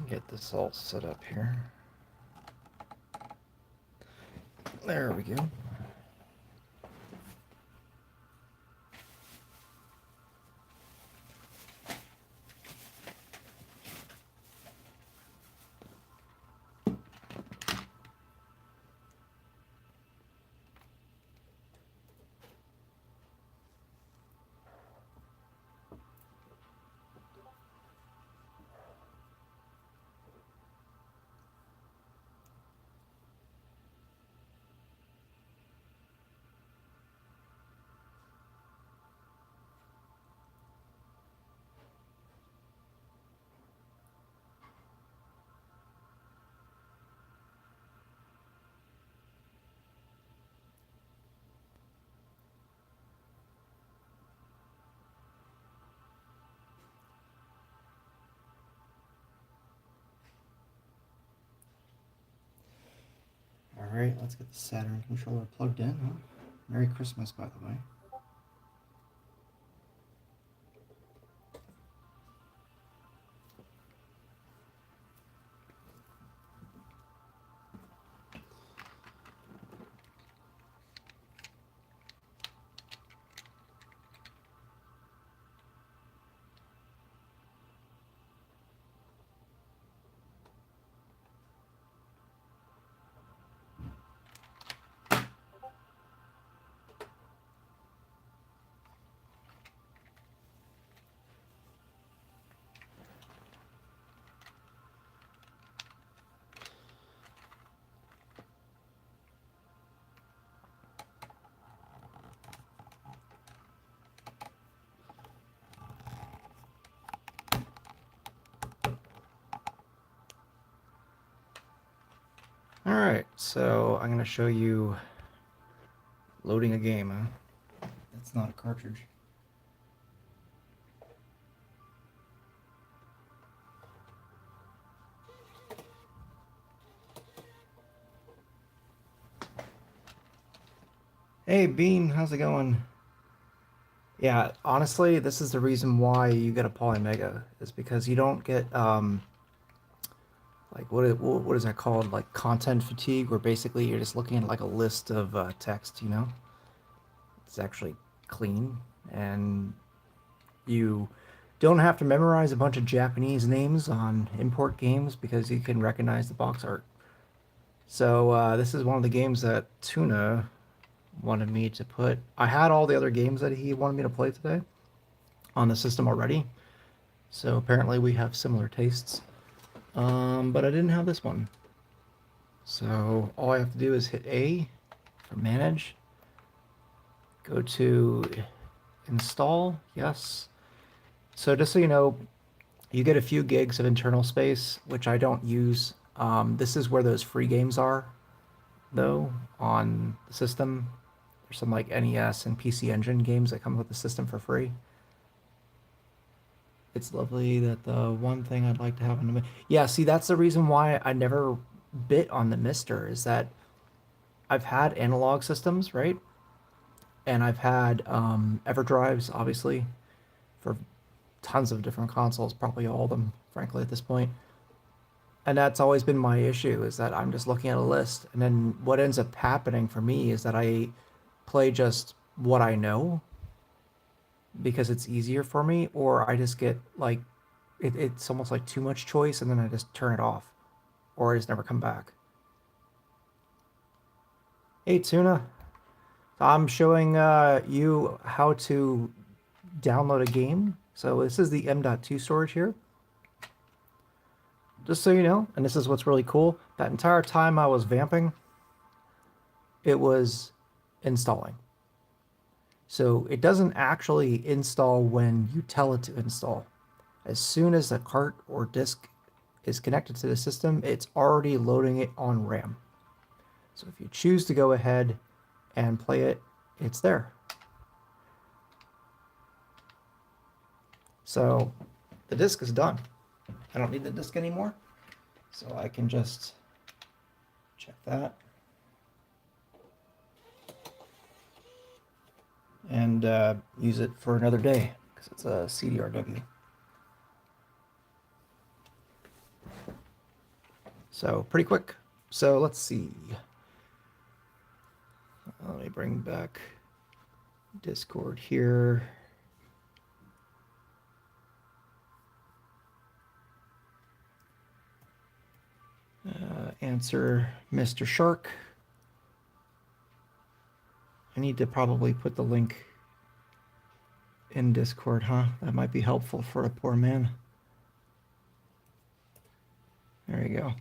Get this all set up here. There we go. Alright, let's get the Saturn controller plugged in. Oh, Merry Christmas, by the way. Alright, so I'm going to show you loading a game. Huh? It's not a cartridge. Hey Bean, how's it going? Yeah, honestly, this is the reason why you get a Polymega, is because you don't get like what is that called? Like content fatigue, where basically you're just looking at like a list of text, you know? It's actually clean, and you don't have to memorize a bunch of Japanese names on import games because you can recognize the box art. So this is one of the games that Tuna wanted me to put. I had all the other games that he wanted me to play today on the system already. So apparently we have similar tastes. But I didn't have this one. So all I have to do is hit A for manage. Go to install. Yes. So just so you know, you get a few gigs of internal space, which I don't use. This is where those free games are, though, on the system. There's some like NES and PC Engine games that come with the system for free. It's lovely that the one thing I'd like to have in the... Yeah, see, that's the reason why I never bit on the Mister, is that I've had analog systems, right? And I've had EverDrives, obviously, for tons of different consoles, probably all of them, frankly, at this point. And that's always been my issue, is that I'm just looking at a list, and then what ends up happening for me is that I play just what I know because it's easier for me, or I just get like it's almost like too much choice, and then I just turn it off, or I just never come back. Hey Tuna, I'm showing you how to download a game. So this is the M.2 storage here. Just so you know, and this is what's really cool, that entire time I was vamping, it was installing. So it doesn't actually install when you tell it to install. As soon as the cart or disk is connected to the system, it's already loading it on RAM. So if you choose to go ahead and play it, it's there. So the disk is done. I don't need the disk anymore. So I can just check that. And use it for another day because it's a CDRW. So pretty quick. So let's see. Let me bring back Discord here. Answer Mr. Shark. I need to probably put the link in Discord, huh? That might be helpful for a poor man. There you go.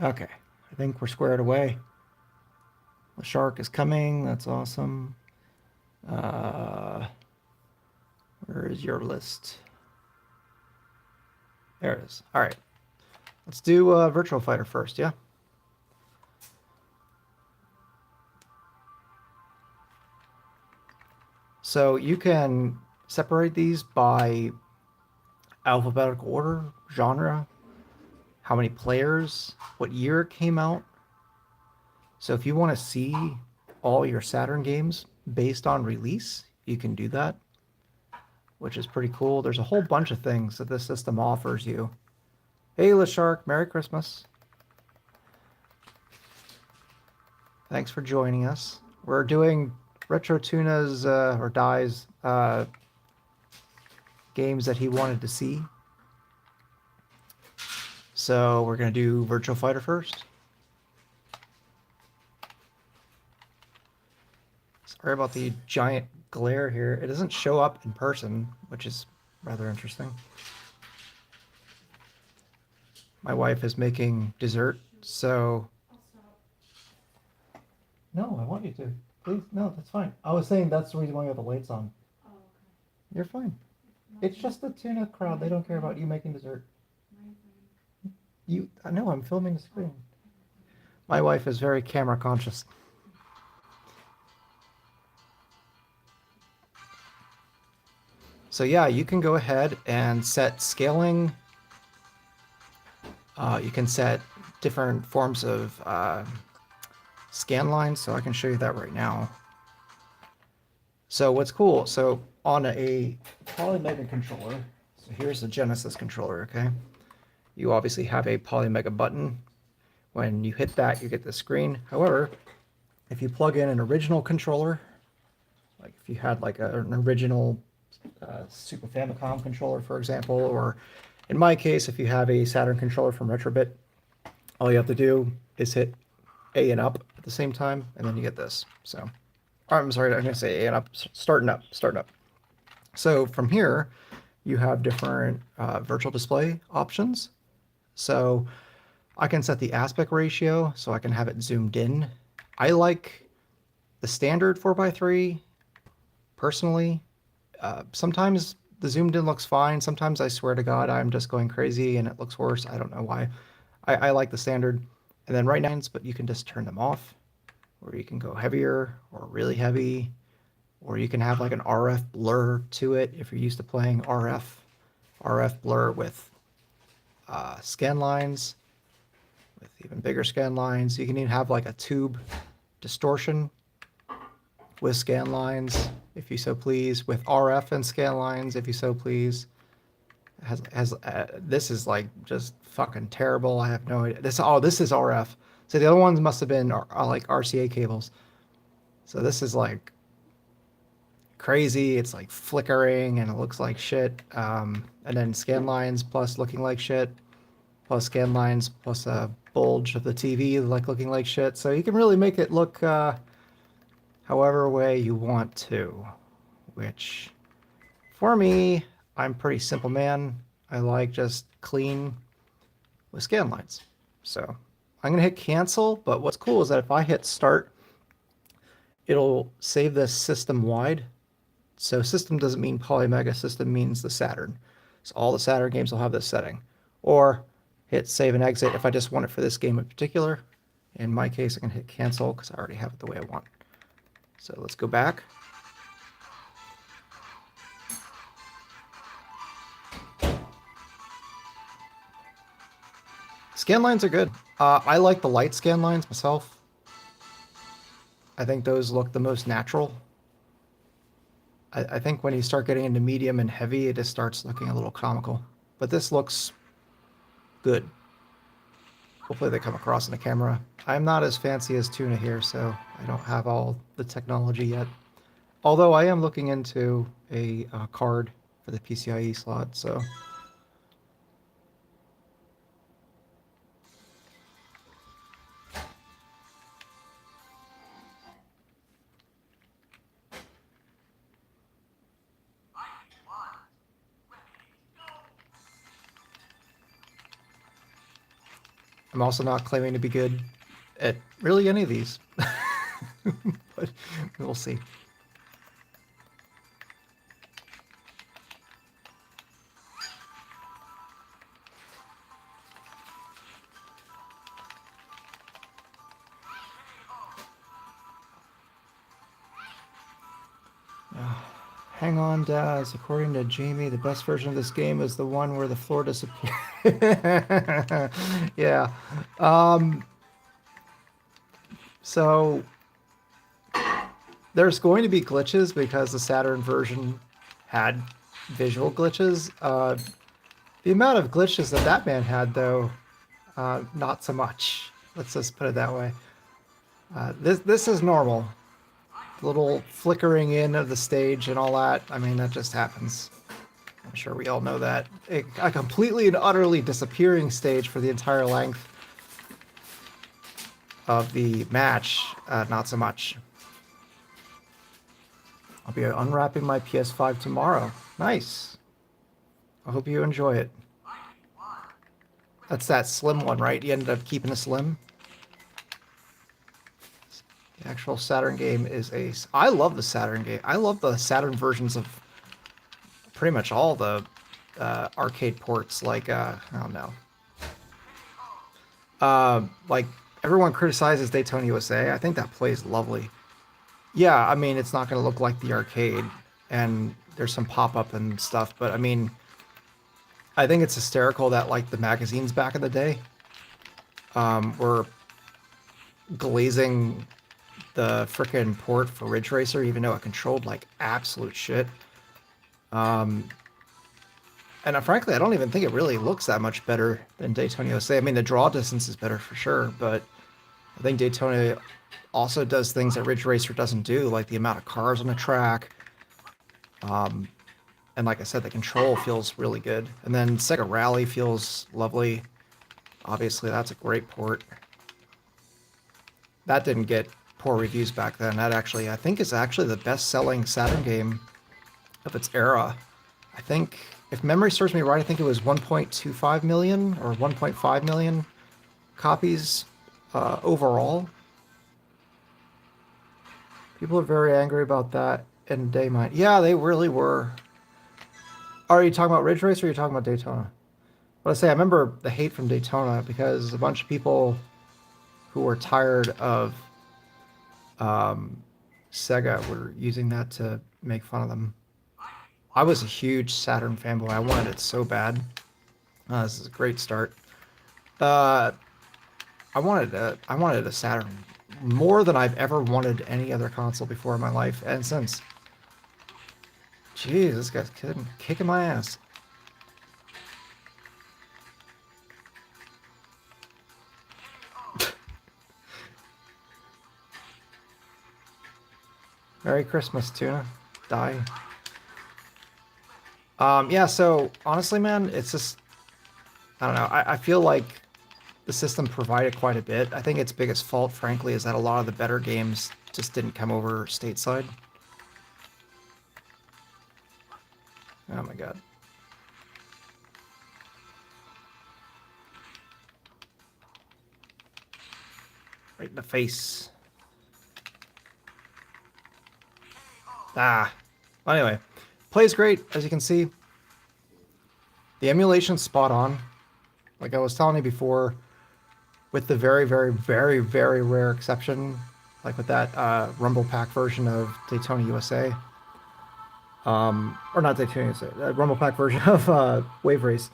Okay, I think we're squared away. The shark is coming. That's awesome. Where is your list? There it is. All right. Let's do Virtual Fighter first, yeah? So you can separate these by alphabetical order, genre, how many players, what year it came out. So if you want to see all your Saturn games based on release, you can do that, which is pretty cool. There's a whole bunch of things that this system offers you. Hey, LaShark, Merry Christmas. Thanks for joining us. We're doing Retro Tuna's or Dai's games that he wanted to see. So we're going to do Virtual Fighter first. Sorry about the giant glare here. It doesn't show up in person, which is rather interesting. My wife is making dessert, so... No, I want you to. Please, no, that's fine. I was saying that's the reason why you have the lights on. Oh, okay. You're fine. It's just the Tuna crowd. They don't care about you making dessert. I know, I'm filming the screen. My wife is very camera conscious. So yeah, you can go ahead and set scaling. You can set different forms of scan lines, so I can show you that right now. So what's cool, so on a Polymega controller, so here's the Genesis controller, okay? You obviously have a Polymega button. When you hit that, you get the screen. However, if you plug in an original controller, like if you had like an original Super Famicom controller, for example, or in my case, if you have a Saturn controller from Retrobit, all you have to do is hit A and up at the same time, and then you get this. So, I'm sorry, I'm going to say A and up, starting up. So from here, you have different virtual display options. So I can set the aspect ratio, so I can have it zoomed in. I like the standard 4:3 personally. Sometimes the zoomed in looks fine. Sometimes I swear to God, I'm just going crazy and it looks worse. I don't know why. I like the standard. And then right now, but you can just turn them off, or you can go heavier or really heavy, or you can have like an RF blur to it if you're used to playing RF blur with scan lines, with even bigger scan lines. You can even have like a tube distortion with scan lines, if you so please, with RF and scan lines, if you so please. This is like just fucking terrible. I have no idea. This is RF. So the other ones must have been like RCA cables. So this is like crazy. It's like flickering and it looks like shit. And then scan lines plus looking like shit, plus scan lines plus a bulge of the TV like looking like shit. So you can really make it look however way you want to, which for me, I'm a pretty simple man. I like just clean with scan lines. So I'm gonna hit cancel, but what's cool is that if I hit start, it'll save this system wide. So system doesn't mean Polymega, system means the Saturn. So all the Saturn games will have this setting. Or hit save and exit if I just want it for this game in particular. In my case, I can hit cancel because I already have it the way I want. So let's go back. Scan lines are good. I like the light scan lines myself. I think those look the most natural. I think when you start getting into medium and heavy, it just starts looking a little comical. But this looks good. Hopefully they come across in the camera. I'm not as fancy as Tuna here, so I don't have all the technology yet. Although I am looking into a card for the PCIe slot, so... I'm also not claiming to be good at really any of these. But we'll see. Hang on, Daz. According to Jamie, the best version of this game is the one where the floor disappears. Yeah. So there's going to be glitches because the Saturn version had visual glitches. The amount of glitches that that man had, though, not so much. Let's just put it that way. This is normal. The little flickering in of the stage and all that. I mean, that just happens. I'm sure we all know that. A completely and utterly disappearing stage for the entire length of the match, not so much. I'll be unwrapping my PS5 tomorrow. Nice. I hope you enjoy it. That's that slim one, right? You ended up keeping a slim? The actual Saturn game is a... I love the Saturn game. I love the Saturn versions of pretty much all the arcade ports. Like, I don't know. Like, everyone criticizes Daytona USA. I think that plays lovely. Yeah, I mean, it's not going to look like the arcade. And there's some pop-up and stuff. But, I mean, I think it's hysterical that, like, the magazines back in the day were glazing the frickin' port for Ridge Racer, even though it controlled like absolute shit. And frankly, I don't even think it really looks that much better than Daytona USA. I mean, the draw distance is better for sure, but I think Daytona also does things that Ridge Racer doesn't do, like the amount of cars on the track. And like I said, the control feels really good. And then Sega Rally feels lovely. Obviously, that's a great port. That didn't get poor reviews back then. That actually, I think, is actually the best-selling Saturn game of its era. I think, if memory serves me right, I think it was 1.25 million or 1.5 million copies overall. People are very angry about that in day mine. Yeah, they really were. Are you talking about Ridge Race or are you talking about Daytona? But I say, I remember the hate from Daytona because a bunch of people who were tired of Sega were using that to make fun of them. I was a huge Saturn fanboy. I wanted it so bad. This is a great start. I wanted a Saturn more than I've ever wanted any other console before in my life and since. Jeez, this guy's kicking my ass. Merry Christmas, Tuna. Die. Yeah, so honestly, man, it's just, I don't know. I feel like the system provided quite a bit. I think its biggest fault, frankly, is that a lot of the better games just didn't come over stateside. Oh my god. Right in the face. Ah. Anyway, plays great, as you can see. The emulation's spot on. Like I was telling you before, with the very, very, very, very rare exception, like with that Rumble Pack version of Daytona USA. Or not Daytona USA, Rumble Pack version of Wave Race.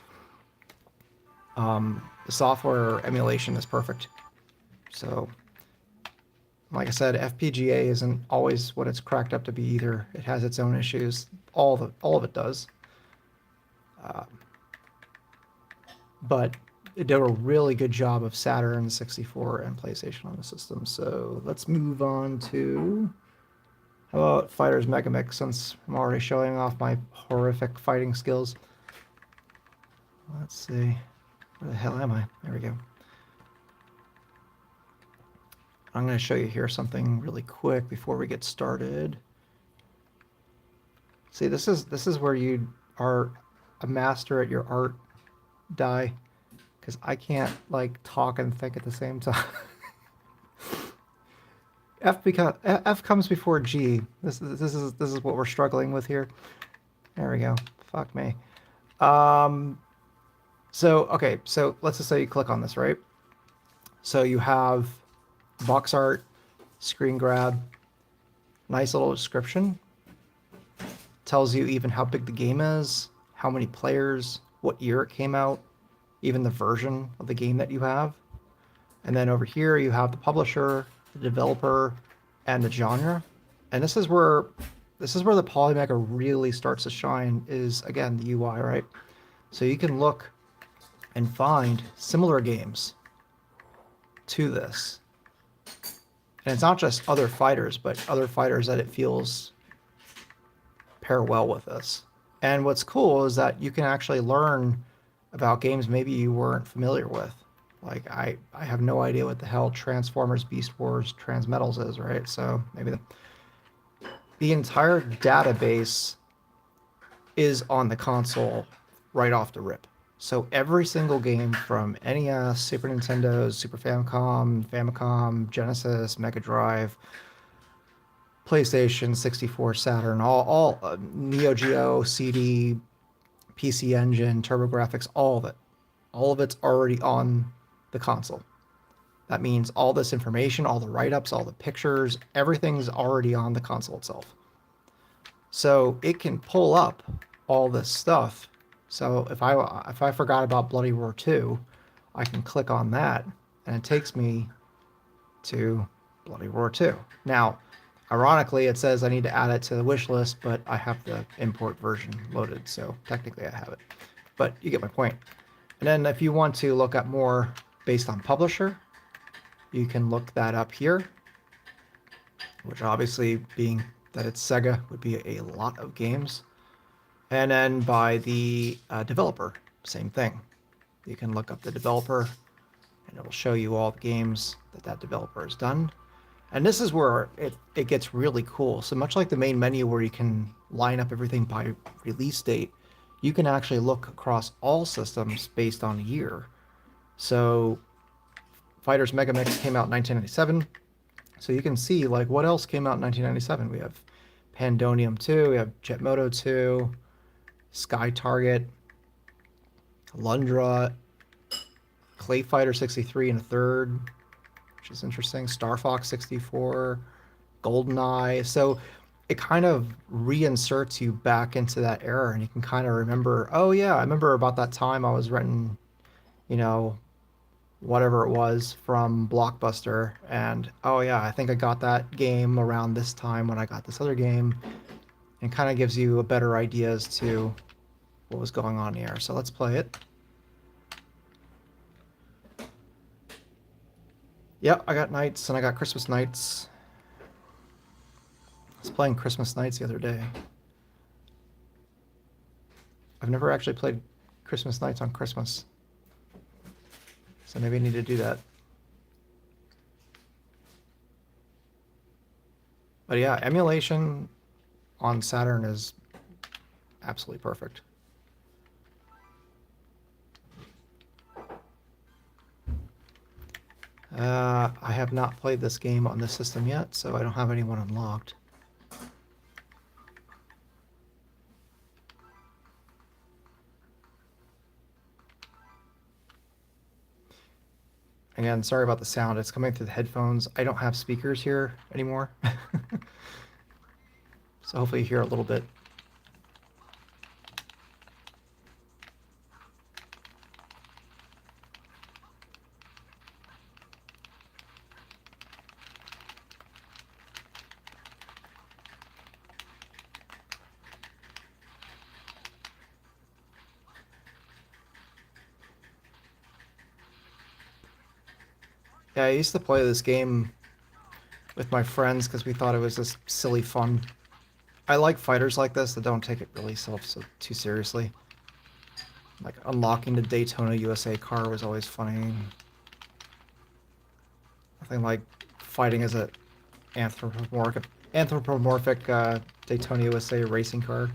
The software emulation is perfect. So, like I said, FPGA isn't always what it's cracked up to be either. It has its own issues. All of it does. But it did a really good job of Saturn, 64, and PlayStation on the system. So let's move on to, how about Fighters Megamix, since I'm already showing off my horrific fighting skills. Let's see. Where the hell am I? There we go. I'm going to show you here something really quick before we get started. See, this is where you are a master at your art, die, because I can't like talk and think at the same time. F comes before G. This is what we're struggling with here. There we go. Fuck me. So okay, so let's just say you click on this, right? So you have box art, screen grab, nice little description. Tells you even how big the game is, how many players, what year it came out, even the version of the game that you have. And then over here you have the publisher, the developer, and the genre. And this is where the Polymega really starts to shine, is again the UI, right? So you can look and find similar games to this. And it's not just other fighters, but other fighters that it feels pair well with this. And what's cool is that you can actually learn about games maybe you weren't familiar with. Like I have no idea what the hell Transformers, Beast Wars, Transmetals is, right? So maybe the entire database is on the console right off the rip. So every single game from NES, Super Nintendo, Super Famicom, Genesis, Mega Drive, PlayStation, 64, Saturn, all Neo Geo, CD, PC Engine, TurboGrafx, all of it. All of it's already on the console. That means all this information, all the write-ups, all the pictures, everything's already on the console itself. So it can pull up all this stuff. So if I forgot about Bloody Roar 2, I can click on that and it takes me to Bloody Roar 2. Now, ironically, it says I need to add it to the wish list, but I have the import version loaded, so technically I have it. But you get my point. And then if you want to look up more based on publisher, you can look that up here, which obviously, being that it's Sega, would be a lot of games. And then by the developer, same thing. You can look up the developer, and it'll show you all the games that developer has done. And this is where it gets really cool. So much like the main menu where you can line up everything by release date, you can actually look across all systems based on year. So Fighters Megamix came out in 1997. So you can see like what else came out in 1997. We have Pandonium 2, we have Jetmoto 2, Sky Target, Lundra, Clay Fighter 63 and a third, which is interesting. Star Fox 64, GoldenEye. So it kind of reinserts you back into that era, and you can kind of remember, oh yeah, I remember about that time I was renting, you know, whatever it was from Blockbuster, and oh yeah, I think I got that game around this time when I got this other game, and kind of gives you a better idea as to what was going on here. So let's play it. Yep, I got Nights and I got Christmas Nights. I was playing Christmas Nights the other day. I've never actually played Christmas Nights on Christmas, so maybe I need to do that. But yeah, emulation on Saturn is absolutely perfect. I have not played this game on this system yet, so I don't have anyone unlocked. Again, sorry about the sound. It's coming through the headphones. I don't have speakers here anymore. So hopefully you hear a little bit. Yeah, I used to play this game with my friends because we thought it was just silly fun. I like fighters like this that don't take it really so too seriously. Like unlocking the Daytona USA car was always funny. Nothing like fighting as a anthropomorphic Daytona USA racing car.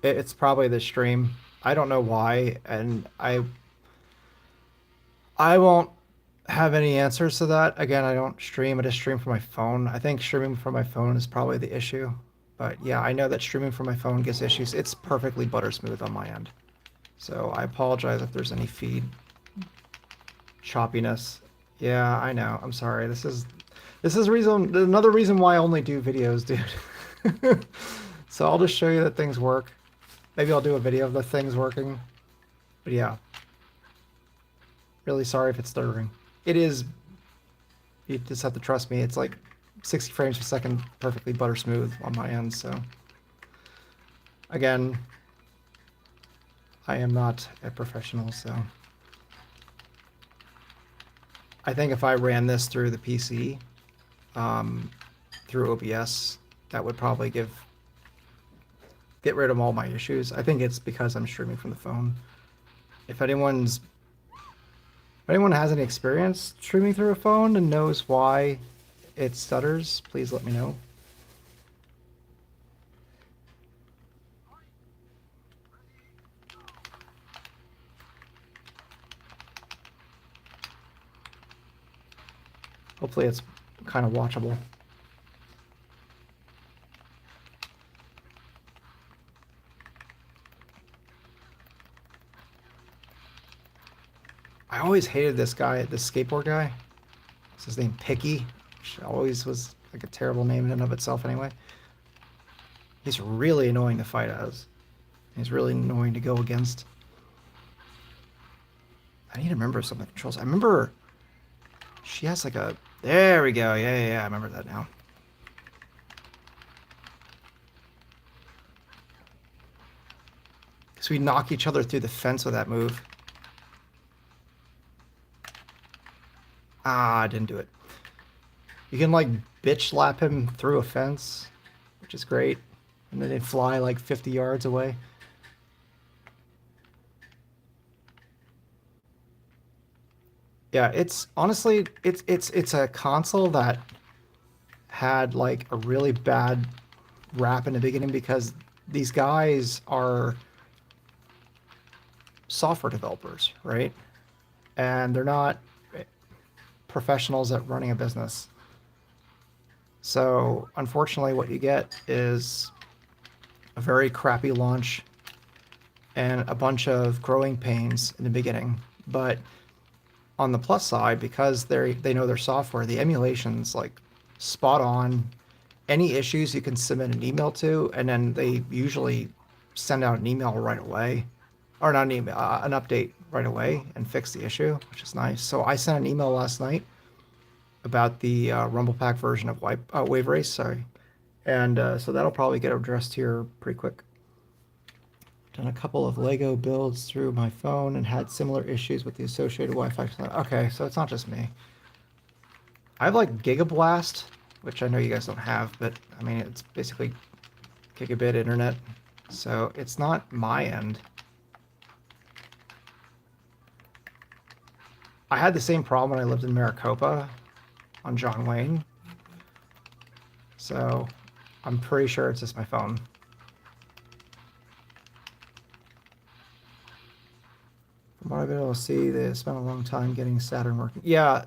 It's probably the stream. I don't know why, and I won't have any answers to that. Again, I don't stream. I just stream from my phone. I think streaming from my phone is probably the issue. But yeah, I know that streaming from my phone gives issues. It's perfectly butter smooth on my end. So I apologize if there's any feed choppiness. Yeah, I know. I'm sorry. This is another reason why I only do videos, dude. So I'll just show you that things work. Maybe I'll do a video of the things working. But yeah, really sorry if it's stuttering. It is. You just have to trust me. It's like 60 frames per second, perfectly butter smooth on my end. So again, I am not a professional, so I think if I ran this through the PC, through OBS, that would probably get rid of all my issues. I think it's because I'm streaming from the phone. If anyone has any experience streaming through a phone and knows why it stutters, please let me know. Hopefully it's kind of watchable. I always hated this guy, this skateboard guy. What's his name? Picky. Which always was like a terrible name in and of itself anyway. He's really annoying to fight as. He's really annoying to go against. I need to remember some of the controls. I remember she has like a... There we go. Yeah. I remember that now. Because we knock each other through the fence with that move. Ah, I didn't do it. You can like bitch slap him through a fence, which is great. And then they fly like 50 yards away. Yeah, it's honestly it's a console that had like a really bad rap in the beginning because these guys are software developers, right? And they're not professionals at running a business. So unfortunately, what you get is a very crappy launch and a bunch of growing pains in the beginning. But on the plus side, because they know their software, the emulation's like spot on. Any issues you can submit an email to, and then they usually send out an email right away, or not an email, an update right away and fix the issue, which is nice. So I sent an email last night about the Rumble Pack version of Wave Race, sorry, and so that'll probably get addressed here pretty quick. Done a couple of Lego builds through my phone and had similar issues with the associated Wi-Fi. Okay, so it's not just me. I have like Gigablast, which I know you guys don't have, but I mean, it's basically gigabit internet. So it's not my end. I had the same problem when I lived in Maricopa on John Wayne. So I'm pretty sure it's just my phone. From what I've been able to see, they spent a long time getting Saturn working. Yeah,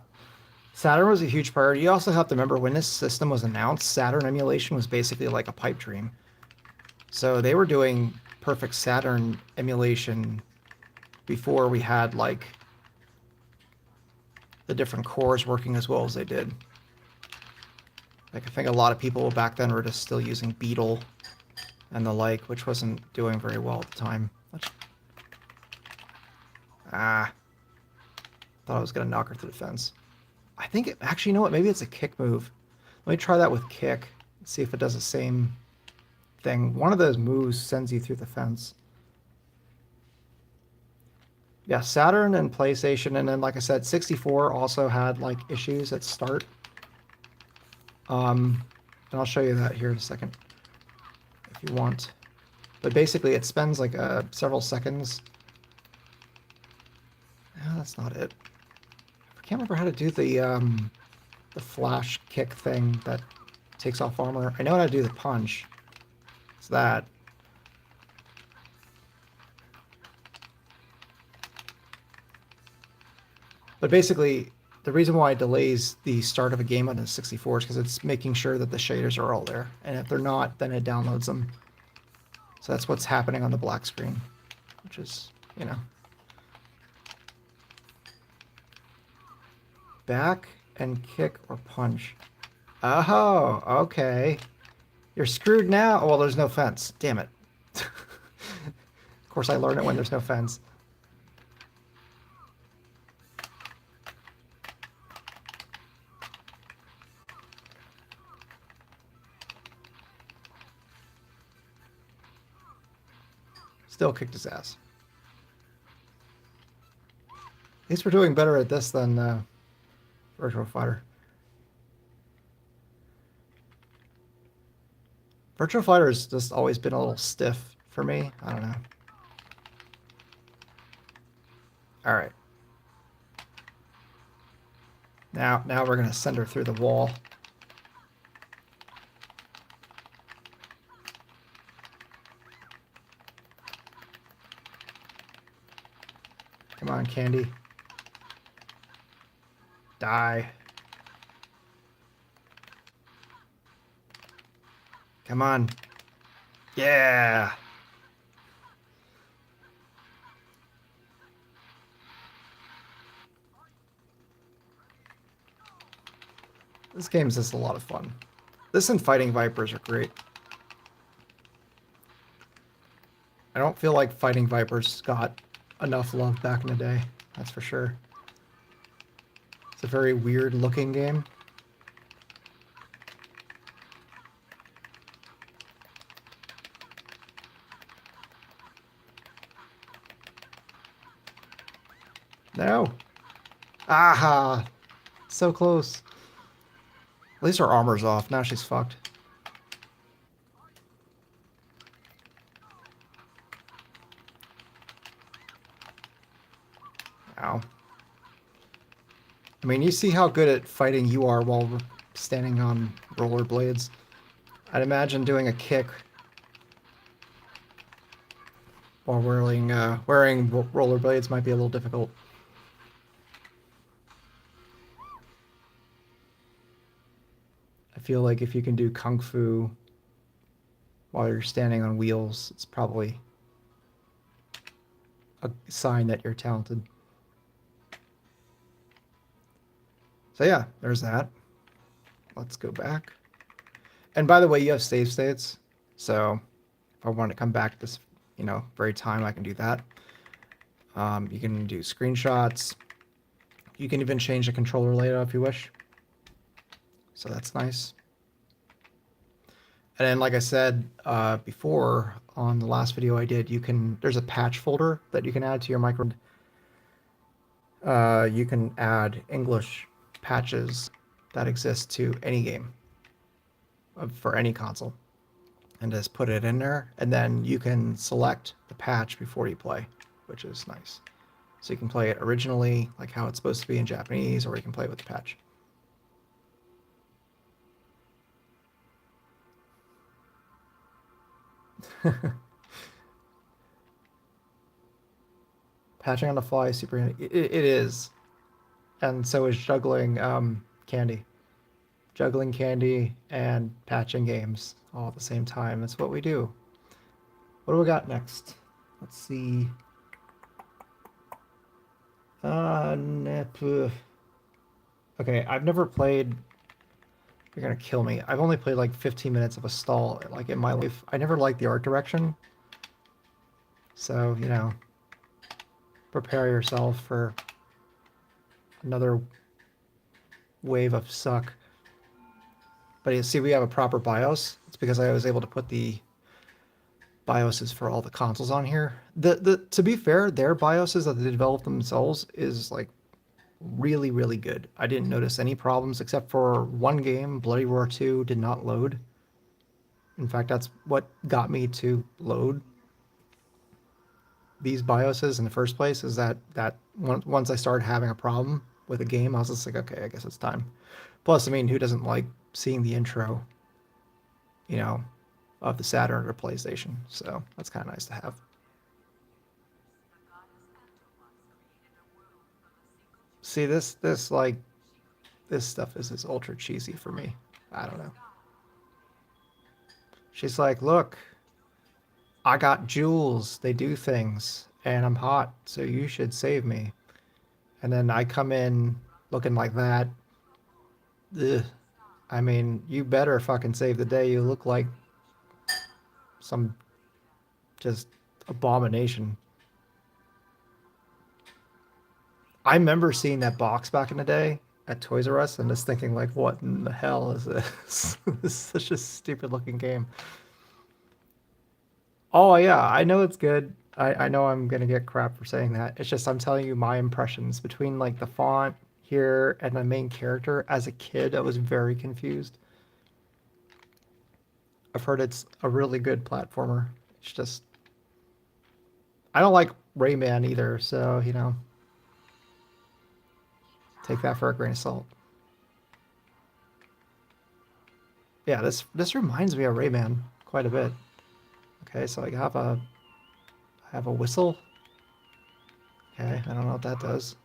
Saturn was a huge priority. You also have to remember when this system was announced, Saturn emulation was basically like a pipe dream. So they were doing perfect Saturn emulation before we had like the different cores working as well as they did. Like I think a lot of people back then were just still using Beetle and the like, which wasn't doing very well at the time. Thought I was gonna knock her through the fence. I think actually, you know what? Maybe it's a kick move. Let me try that with kick. see if it does the same thing. One of those moves sends you through the fence. Yeah, Saturn and PlayStation, and then like I said, 64 also had like issues at start. And I'll show you that here in a second if you want. But basically, it spends like several seconds. No, that's not it. I can't remember how to do the flash kick thing that takes off armor. I know how to do the punch. It's that. But basically, the reason why it delays the start of a game on the 64 is because it's making sure that the shaders are all there. And if they're not, then it downloads them. So that's what's happening on the black screen, which is, you know. Back and kick or punch. Oh, okay. You're screwed now. Oh, well, there's no fence. Damn it. Of course, I learn it when there's no fence. Still kicked his ass. At least we're doing better at this than Virtual Fighter. Virtual Fighter has just always been a little stiff for me. I don't know. All right. Now we're gonna send her through the wall. Come on, Candy. Die. Come on. Yeah. This game's just a lot of fun. This and Fighting Vipers are great. I don't feel like Fighting Vipers got enough love back in the day. That's for sure. It's a very weird looking game. No. Aha. So close. At least her armor's off. Now she's fucked. Ow. I mean, you see how good at fighting you are while standing on rollerblades. I'd imagine doing a kick while wearing rollerblades might be a little difficult. I feel like if you can do kung fu while you're standing on wheels, it's probably a sign that you're talented. So yeah, there's that. Let's go back. And by the way, you have save states. So if I want to come back this, very time, I can do that. You can do screenshots. You can even change the controller layout if you wish. So that's nice. And then, like I said before on the last video I did, there's a patch folder that you can add to your micro. You can add English patches that exist to any game for any console, and just put it in there. And then you can select the patch before you play, which is nice. So you can play it originally, like how it's supposed to be in Japanese, or you can play it with the patch. Patching on the fly is super handy. It is. And so is juggling candy. Juggling candy and patching games all at the same time. That's what we do. What do we got next? Let's see. Okay, I've never played... You're gonna kill me. I've only played like 15 minutes of a stall like in my life. I never liked the art direction. So, prepare yourself for another wave of suck. But you see, we have a proper BIOS. It's because I was able to put the BIOSes for all the consoles on here. The to be fair, their BIOSes that they developed themselves is like really, really good. I didn't notice any problems except for one game, Bloody Roar 2, did not load. In fact, that's what got me to load these BIOSes in the first place. Is that once I started having a problem with a game, I was just like, okay, I guess it's time. Plus, I mean, who doesn't like seeing the intro, you know, of the Saturn or PlayStation? So that's kind of nice to have. See, this like this stuff is ultra cheesy for me. I don't know. She's like, look, I got jewels. They do things, and I'm hot, so you should save me. And then I come in looking like that. Ugh. I mean, you better fucking save the day. You look like some just abomination. I remember seeing that box back in the day at Toys R Us and just thinking like, what in the hell is this? This is such a stupid looking game. Oh yeah, I know it's good. I know I'm gonna get crap for saying that. It's just I'm telling you my impressions between like the font here and the main character. As a kid, I was very confused. I've heard it's a really good platformer. It's just I don't like Rayman either, so you know, take that for a grain of salt. Yeah, this reminds me of Rayman quite a bit. Okay, so I have a whistle. Okay, I don't know what that does.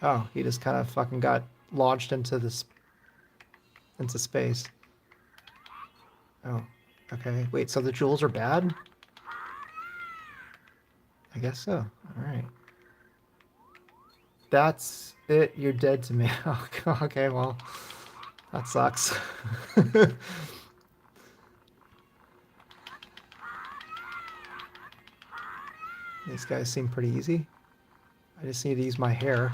Oh, he just kind of fucking got launched into space. Oh, okay. Wait, so the jewels are bad? I guess so. All right. That's it. You're dead to me. Okay, well, that sucks. These guys seem pretty easy. I just need to use my hair.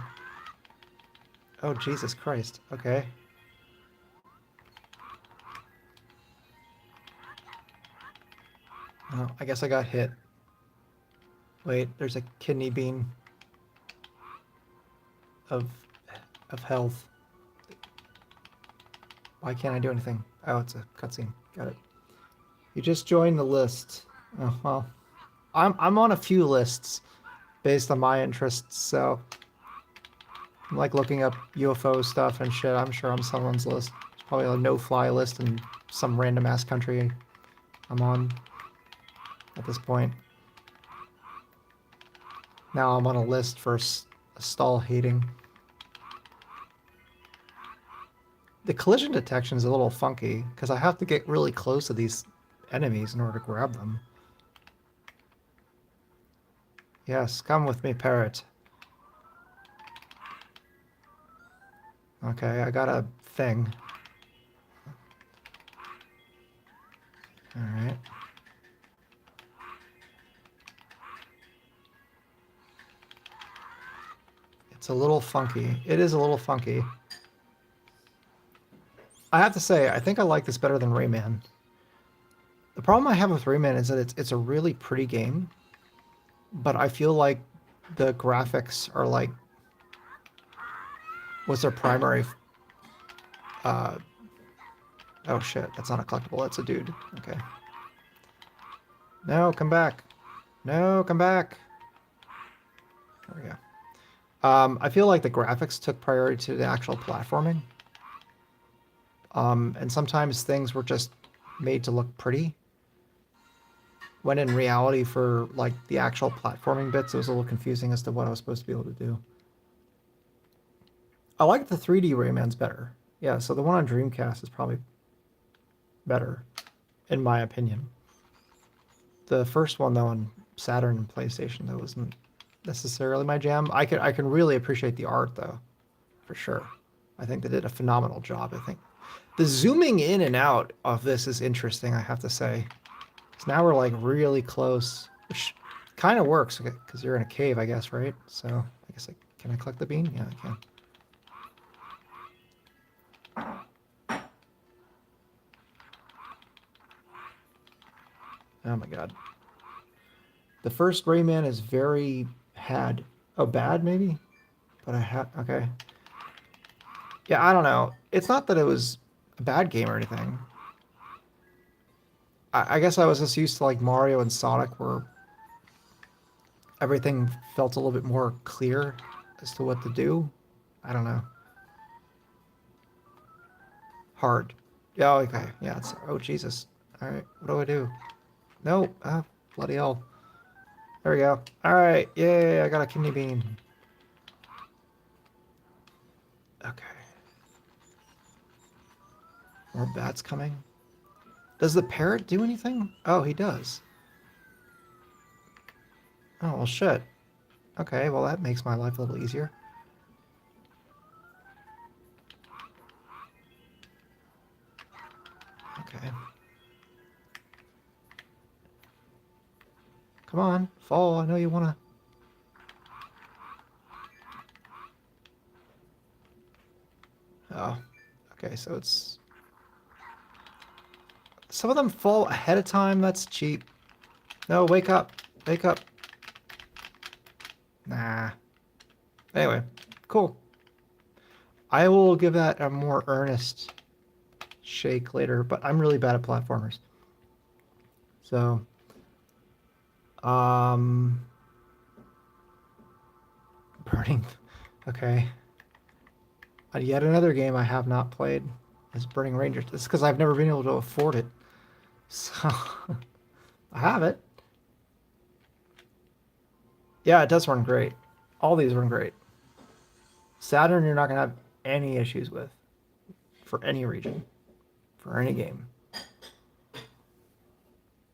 Oh, Jesus Christ. Okay. Oh, I guess I got hit. Wait, there's a kidney bean of of health. Why can't I do anything? Oh, it's a cutscene. Got it. You just joined the list. Oh, well. I'm on a few lists based on my interests, so I'm like looking up UFO stuff and shit. I'm sure I'm someone's list. It's probably a no-fly list in some random ass country I'm on at this point. Now I'm on a list for stall hating. The collision detection is a little funky because I have to get really close to these enemies in order to grab them. Yes, come with me, parrot. Okay, I got a thing. Alright. It's a little funky. It is a little funky. I have to say, I think I like this better than Rayman. The problem I have with Rayman is that it's a really pretty game, but I feel like the graphics are like what's their primary uh oh shit, that's not a collectible, that's a dude. Okay. No, come back. No, come back. There we go. I feel like the graphics took priority to the actual platforming. And sometimes things were just made to look pretty. When in reality, for like the actual platforming bits, it was a little confusing as to what I was supposed to be able to do. I like the 3D Raymans better. Yeah, so the one on Dreamcast is probably better, in my opinion. The first one though on Saturn and PlayStation that wasn't necessarily my jam. I can really appreciate the art though, for sure. I think they did a phenomenal job. I think the zooming in and out of this is interesting. I have to say. So now we're like really close, which kind of works because you're in a cave, I guess, right? So I guess can I collect the bean? Yeah, I can. Oh my god. The first Rayman is very had. Oh, bad maybe? But I had. Okay. Yeah, I don't know. It's not that it was a bad game or anything. I guess I was just used to like Mario and Sonic where everything felt a little bit more clear as to what to do. I don't know. Hard. Yeah, okay. Yeah, it's. Oh, Jesus. Alright, what do I do? No. Ah, bloody hell. There we go. Alright, yay, I got a kidney bean. Okay. More bats coming. Does the parrot do anything? Oh, he does. Oh, well, shit. Okay, well, that makes my life a little easier. Okay. Come on, fall. I know you want to... Oh, okay, so it's... Some of them fall ahead of time. That's cheap. No, wake up. Wake up. Nah. Anyway, cool. I will give that a more earnest shake later, but I'm really bad at platformers. So, um... Burning... Okay. Yet another game I have not played is Burning Rangers. It's because I've never been able to afford it. So, I have it. Yeah, it does run great. All these run great. Saturn, you're not going to have any issues with for any region, for any game.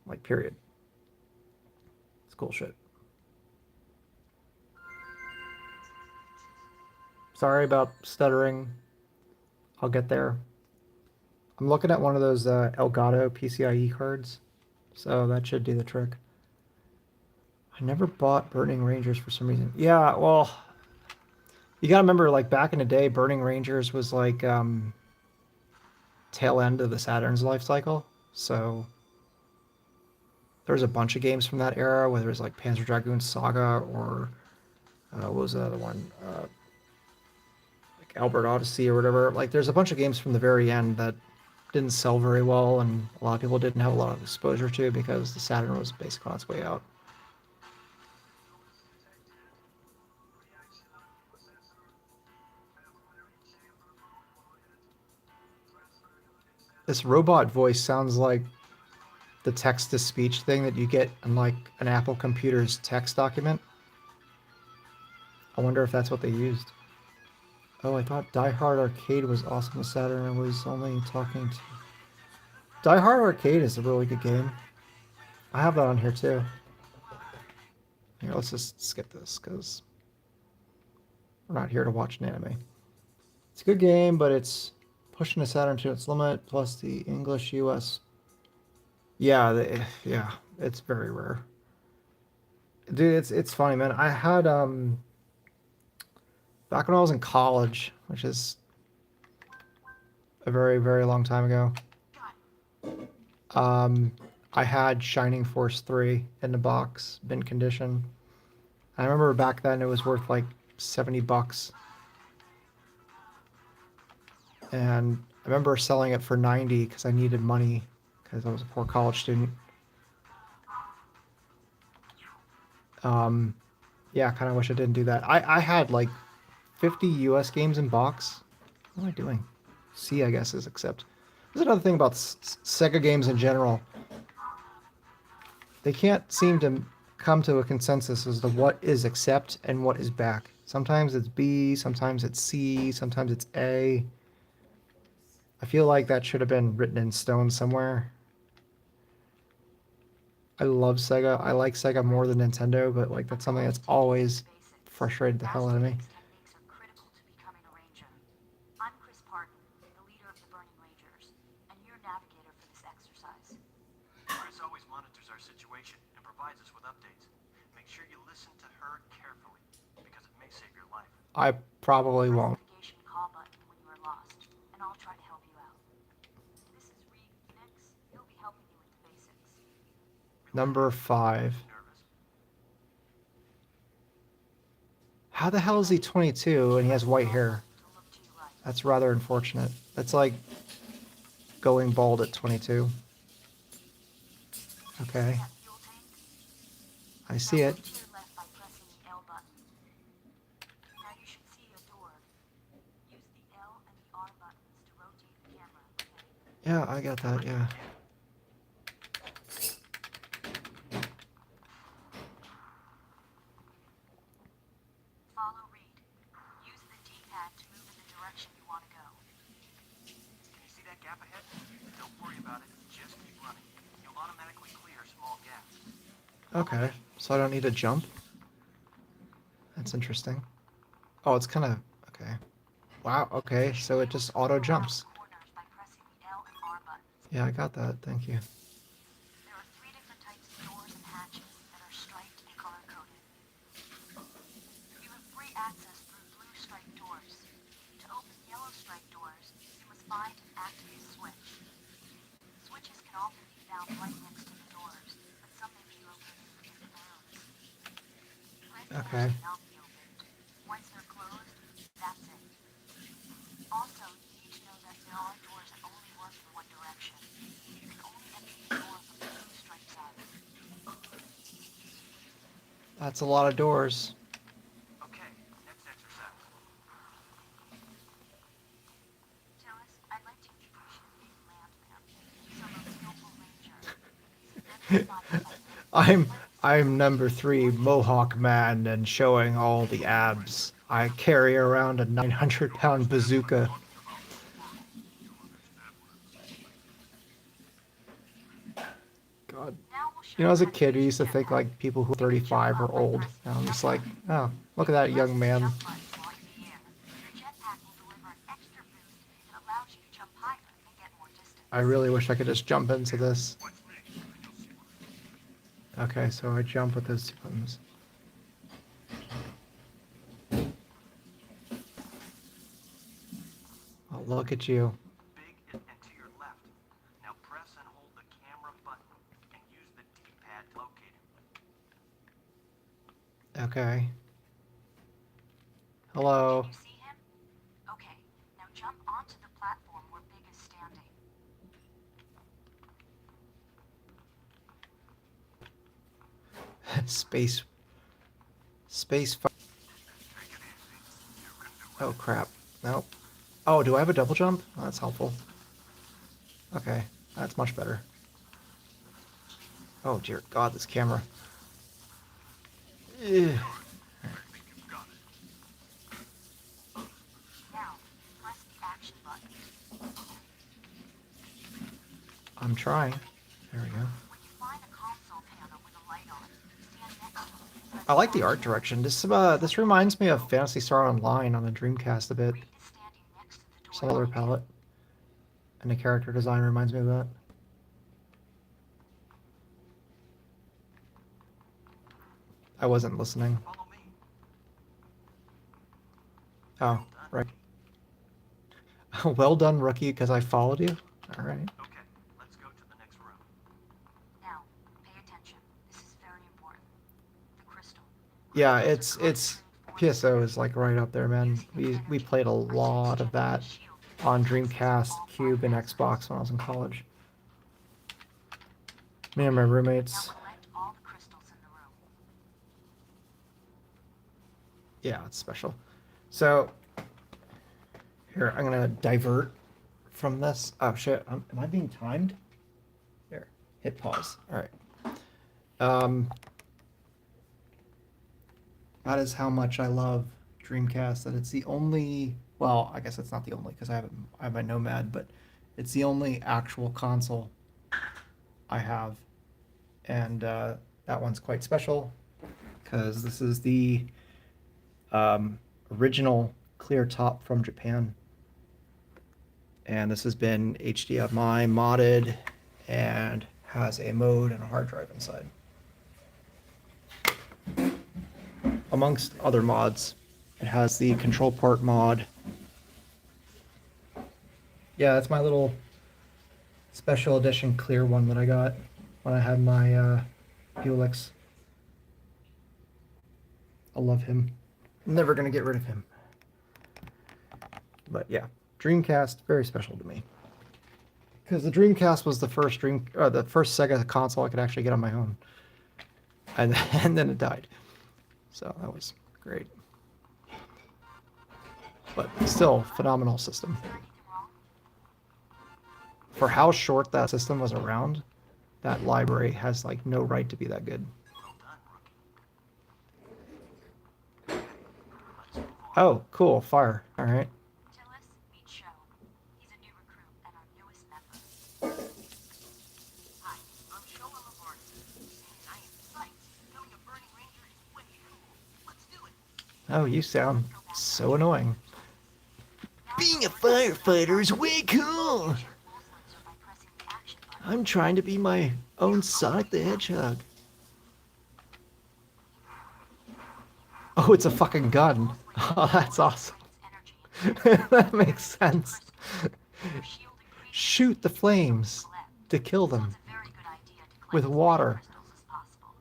Like, period. It's cool shit. Sorry about stuttering. I'll get there. I'm looking at one of those Elgato PCIe cards, so that should do the trick. I never bought Burning Rangers for some reason. Yeah, well, you gotta remember, like, back in the day, Burning Rangers was like tail end of the Saturn's life cycle. So there was a bunch of games from that era, whether it was like Panzer Dragoon Saga or what was the other one? Like Albert Odyssey or whatever. Like there's a bunch of games from the very end that didn't sell very well, and a lot of people didn't have a lot of exposure to because the Saturn was basically on its way out. This robot voice sounds like the text to speech thing that you get in like an Apple computer's text document. I wonder if that's what they used. Oh, I thought Die Hard Arcade was awesome on Saturn and was only talking to... Die Hard Arcade is a really good game. I have that on here too. Here, let's just skip this because we're not here to watch an anime. It's a good game, but it's pushing the Saturn to its limit, plus the English US. Yeah, yeah, it's very rare. Dude, it's funny, man. I had back when I was in college, which is a very, very long time ago. Um, I had Shining Force 3 in the box, mint condition. I remember back then it was worth like $70. And I remember selling it for 90 because I needed money because I was a poor college student. Um, yeah, kind of wish I didn't do that. I had like 50 US games in box. What am I doing? C, I guess, is accept. There's another thing about Sega games in general. They can't seem to come to a consensus as to what is accept and what is back. Sometimes it's B, sometimes it's C, sometimes it's A. I feel like that should have been written in stone somewhere. I love Sega. I like Sega more than Nintendo, but like that's something that's always frustrated the hell out of me. Chris always monitors our situation and provides us with updates. Make sure you listen to her carefully, because it may save your life. I probably Press the won't. navigation call button when you are lost, and I'll try to help you out. This is Reed Phoenix. He'll be helping you with the basics. Number 5. Nervous? How the hell is he 22 and he has white hair? To look to your right. That's rather unfortunate. That's like going bald at 22. Okay, That fuel tank? I see Now it. look to your left by pressing the L button. Now you should see a door. Use the L and the R buttons to rotate the camera, okay? Yeah, I got that, yeah. Follow Reed. Use the D-pad to move in the direction you want to go. Can you see that gap ahead? Don't worry about it. Just keep running. You'll automatically clear small gaps. Okay, so I don't need to jump? That's interesting. Oh, it's kind of... Okay. Wow, okay, so it just auto jumps. Corners by pressing the L and R buttons. Yeah, I got that, thank you. There are 3 different types of doors and hatches that are striped and color-coded. You have free access through blue striped doors. To open yellow striped doors, you must find and activate a switch. Switches can often be found right next to the doors, but some may be located in different rooms. Red doors Okay. cannot be opened. Once they're closed, that's it. Also, you need to know that there are doors that only work in one direction. You can only enter the door from the blue striped side. That's a lot of doors. Okay, next exercise. Tillis, I'd like to introduce you to Big Landman. He's our most skillful ranger. He's identified by I'm number 3, Mohawk Man, and showing all the abs. I carry around a 900-pound bazooka. God. Now we'll show You know, as a how to kid, we use used to your think jetpack. like people who are 35 are old. And I'm just like, oh, look at that young man. Jump buttons while in the air. Your jetpack will deliver an extra boost that allows you to jump higher and get more distance. I really wish I could just jump into this. Okay, so I jump with those 2 buttons. Oh, look at you. Big and to your left. Now press and hold the camera button and use the D-pad to locate him. Okay. Hello. Can you see him? Okay, now jump onto the platform where Big is standing. Space. Oh, crap. Nope. Oh, do I have a double jump? Oh, that's helpful. Okay, that's much better. Oh, dear God, this camera. Ugh. Now, press the action button. I'm trying. There we go. When you find a console panel with a light on, stand next to it and press I like the art action. direction. This reminds me of Phantasy Star Online on the Dreamcast a bit. Reed is standing next to the door. Some other palette. And the character design reminds me of that. I wasn't listening. Follow me. Oh, right. Well done, rookie, because I followed you. All right. Okay, let's go to the next room. Now, pay attention. This is very important. The crystal. Yeah, it's PSO is like right up there, man. We played a lot of that on Dreamcast, Cube, and Xbox when I was in college. Me and my Now roommates. collect all the crystals in the room. Yeah, it's special. So here, I'm gonna divert from this. Oh shit, am I being timed? Here, hit pause. All right. That is how much I love Dreamcast. That it's the only. Well, I guess it's not the only because I have my Nomad, but it's the only actual console I have, and that one's quite special because this is the original clear top from Japan, and this has been HDMI modded and has a mode and a hard drive inside, amongst other mods. It has the control port mod. Yeah, that's my little special edition clear one that I got when I had my Helix. I love him. Never gonna get rid of him. But yeah, Dreamcast, very special to me. Because the Dreamcast was the first the first Sega console I could actually get on my own, and and then it died. So that was great. But still, phenomenal system. Is there anything wrong? For how short that system was around, that library has like no right to be that good. Well done, rookie. Let's move on. Oh, cool, fire. All right. Tillis, meet Sho. He's a new recruit and our newest member. Hi, I'm Shola Lavardi, and I am psyched. Becoming a Burning Ranger is wicked cool. Let's do it. Oh, you sound so annoying. Being a firefighter is way cool. Full slicer by pressing the action button. I'm trying to be my own Sonic the Hedgehog. Oh, it's a fucking gun. Oh, that's awesome. Its energy That makes sense. Your shield increases Shoot the flames to kill so them it's a very good idea to collect with as many water. crystals as possible.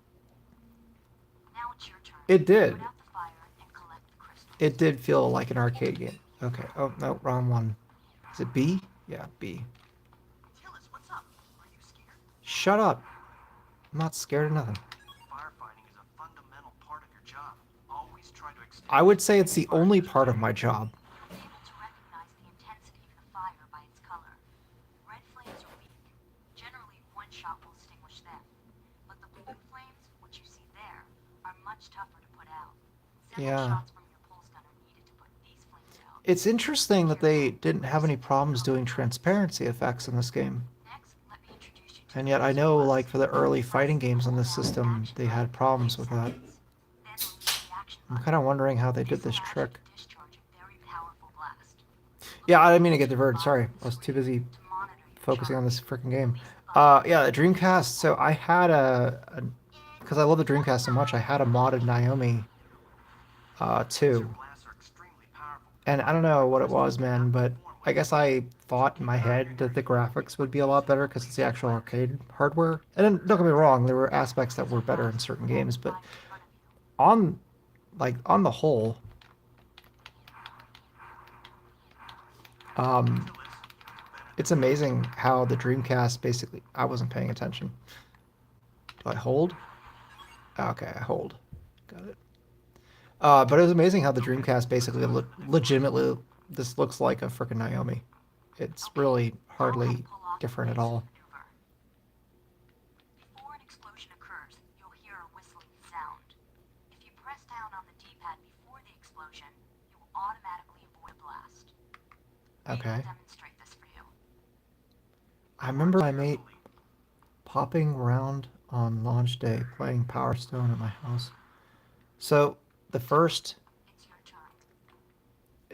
Now it's your turn. It did. Put out the fire and collect the crystals. It did feel like an arcade game. Okay. Oh, no, wrong one. Is it B? Yeah, B. Tillis, what's up? Are you scared? Shut up. I'm not scared of nothing. Firefighting is a fundamental part of your job. Always try to extend. I would say it's the only part of my job. You'll be able to recognize the intensity of the fire by its color. Red flames are weak. Generally, one shot will extinguish them. But the blue flames, which you see there, are much tougher to put out. Several Yeah. shots from your pulse gun are needed to put these flames out. It's interesting that they didn't have any problems doing transparency effects in this game. Next, let me introduce you to And the yet I know, crystal like, for the early fighting games on this system, they had problems with that. Then release the action I'm button. kind of wondering how they did This this allows you trick. to discharge a very powerful blast. Yeah, I didn't mean to get diverted. Sorry. I was too busy To monitor your focusing on charge. this freaking game. Release the button. Yeah, the Dreamcast. So I had because I love the Dreamcast so much, I had a modded Naomi, too. Blasts are extremely powerful. And I don't know what it was, man, but I guess I thought in my head that the graphics would be a lot better because it's the actual arcade hardware. And then, don't get me wrong, there were aspects that were better in certain games, but on, on the whole, it's amazing how the Dreamcast basically. I wasn't paying attention. Do I hold? Okay, I hold. Got it. But it was amazing how the Dreamcast basically legitimately this looks like a freaking Naomi. It's really hardly different at all. Before an explosion occurs, you'll hear a whistling sound. If you press down on the D-pad before the explosion, you will automatically avoid a blast. Maybe Okay. I'll demonstrate this for you. I remember my mate popping around on launch day playing Power Stone at my house. So the first, It's your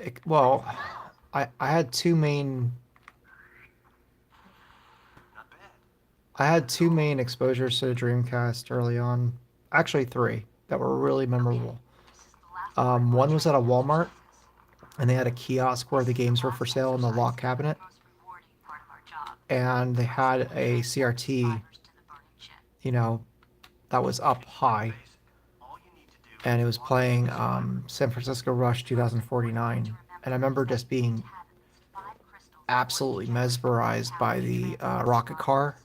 turn. well, I had two main Not bad. I had two main exposures to the Dreamcast early on. Actually, three that were really memorable. This is the last part of One our was at a training Walmart, exercise. and they had a kiosk where the games were for sale in the lock cabinet, Most rewarding part of our job. and they had a CRT, Survivors to the burning ship. you know, that was up high, All you need to do and it is was walk playing into the San Francisco Rush 2049, and I remember just being absolutely mesmerized by the rocket car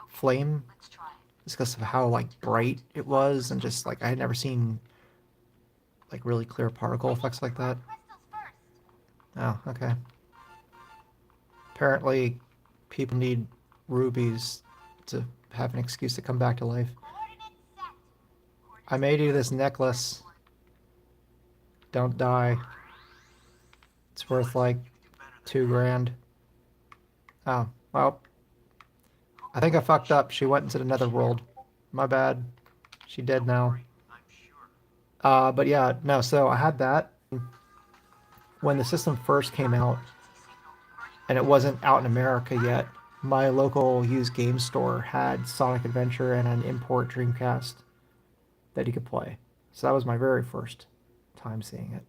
flame, Let's try it. just because of how like bright it was, and just like I had never seen like really clear particle effects like that. Crystals first. Oh, okay. Apparently, people need rubies to have an excuse to come back to life. Coordinates set. I made you this necklace. Don't die. It's worth like $2,000. Oh, well. I think I fucked up. She went into the netherworld. My bad. She dead now. I'm sure. But yeah, no, so I had that. When the system first came out, and it wasn't out in America yet, my local used game store had Sonic Adventure and an import Dreamcast that you could play. So that was my very first time seeing it.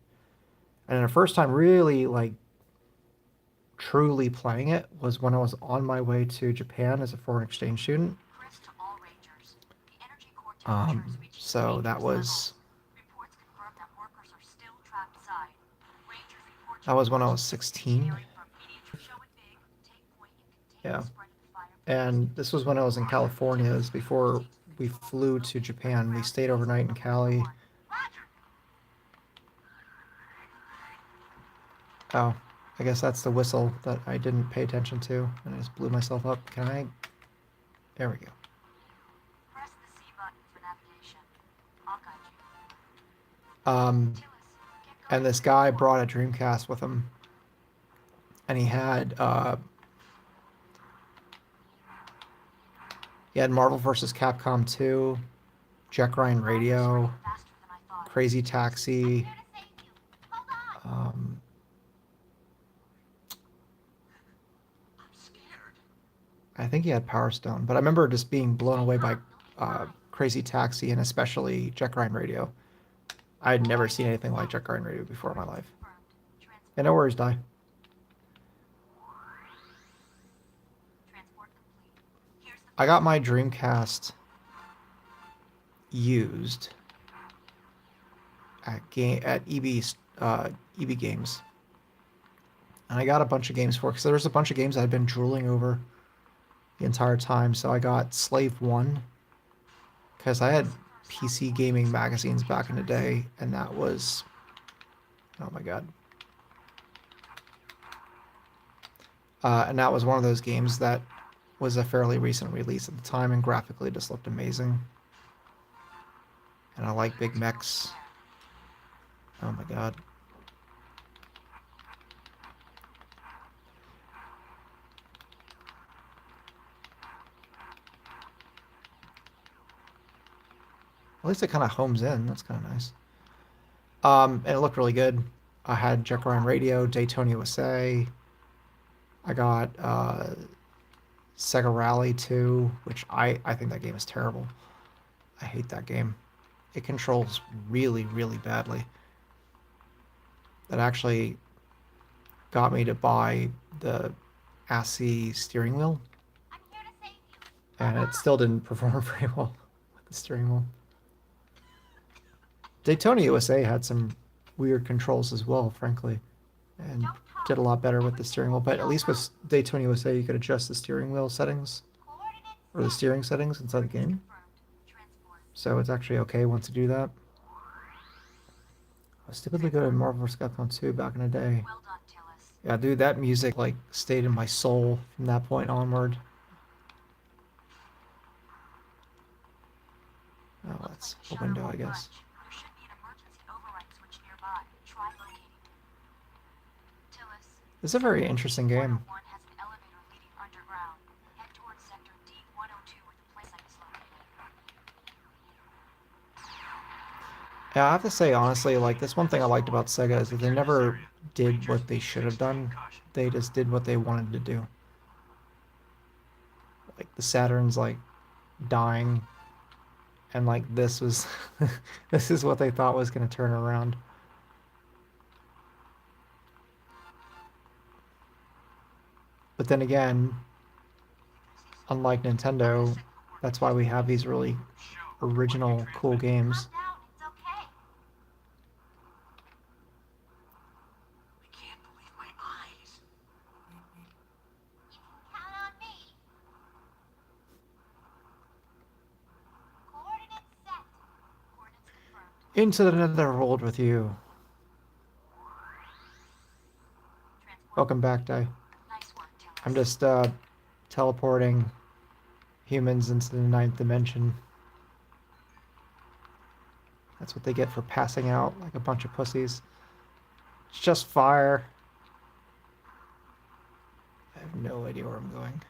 And the first time really, like, truly playing it was when I was on my way to Japan as a foreign exchange student. Chris to all Rangers. The So that was Reports confirm that workers are still trapped inside. Rangers report that was when I was 16. show it big, take point, and contain Yeah. the spread of the fire. And this was when I was in California. This was before we flew to Japan. We stayed overnight in Cali. Oh, I guess that's the whistle that I didn't pay attention to, and I just blew myself up. Can I? There we go. Press the C button for navigation. I'll guide you. And this guy brought a Dreamcast with him, and he had Marvel vs. Capcom 2, Jack Ryan Radio, Crazy Taxi. Um, I think he had Power Stone, but I remember just being blown away by Crazy Taxi and especially Jack Ryan Radio. I had never seen anything like Jack Ryan Radio before in my life. And no worries, Die. I got my Dreamcast used at EB Games, and I got a bunch of games for it because there's a bunch of games I'd been drooling over the entire time. So I got Slave 1 because I had PC gaming magazines back in the day, and that was, oh my god. And that was one of those games that was a fairly recent release at the time, and graphically just looked amazing. And I like big mechs. Oh my god. At least it kind of homes in. That's kind of nice. And it looked really good. I had Jack Ryan Radio, Daytona USA. I got Sega Rally 2, which I think that game is terrible. I hate that game. It controls really, really badly. That actually got me to buy the ASCII steering wheel. And it still didn't perform very well with the steering wheel. Daytona USA had some weird controls as well, frankly, and did a lot better with the steering wheel. But at least with Daytona USA, you could adjust the steering wheel settings or the steering settings inside the game. So it's actually okay once you do that. I was stupidly good at Marvel vs. Capcom 2 back in the day. Yeah, dude, that music like stayed in my soul from that point onward. Oh, that's a window, I guess. This is a very interesting game. Yeah, I have to say, honestly, like, this one thing I liked about Sega is that they never did what they should have done. They just did what they wanted to do. Like, the Saturn's, like, dying, and, like, this was... this is what they thought was going to turn around. But then again, unlike Nintendo, that's why we have these really original, cool games. Into the netherworld with you. Welcome back, Dai. I'm just teleporting humans into the 9th dimension. That's what they get for passing out like a bunch of pussies. It's just fire. I have no idea where I'm going.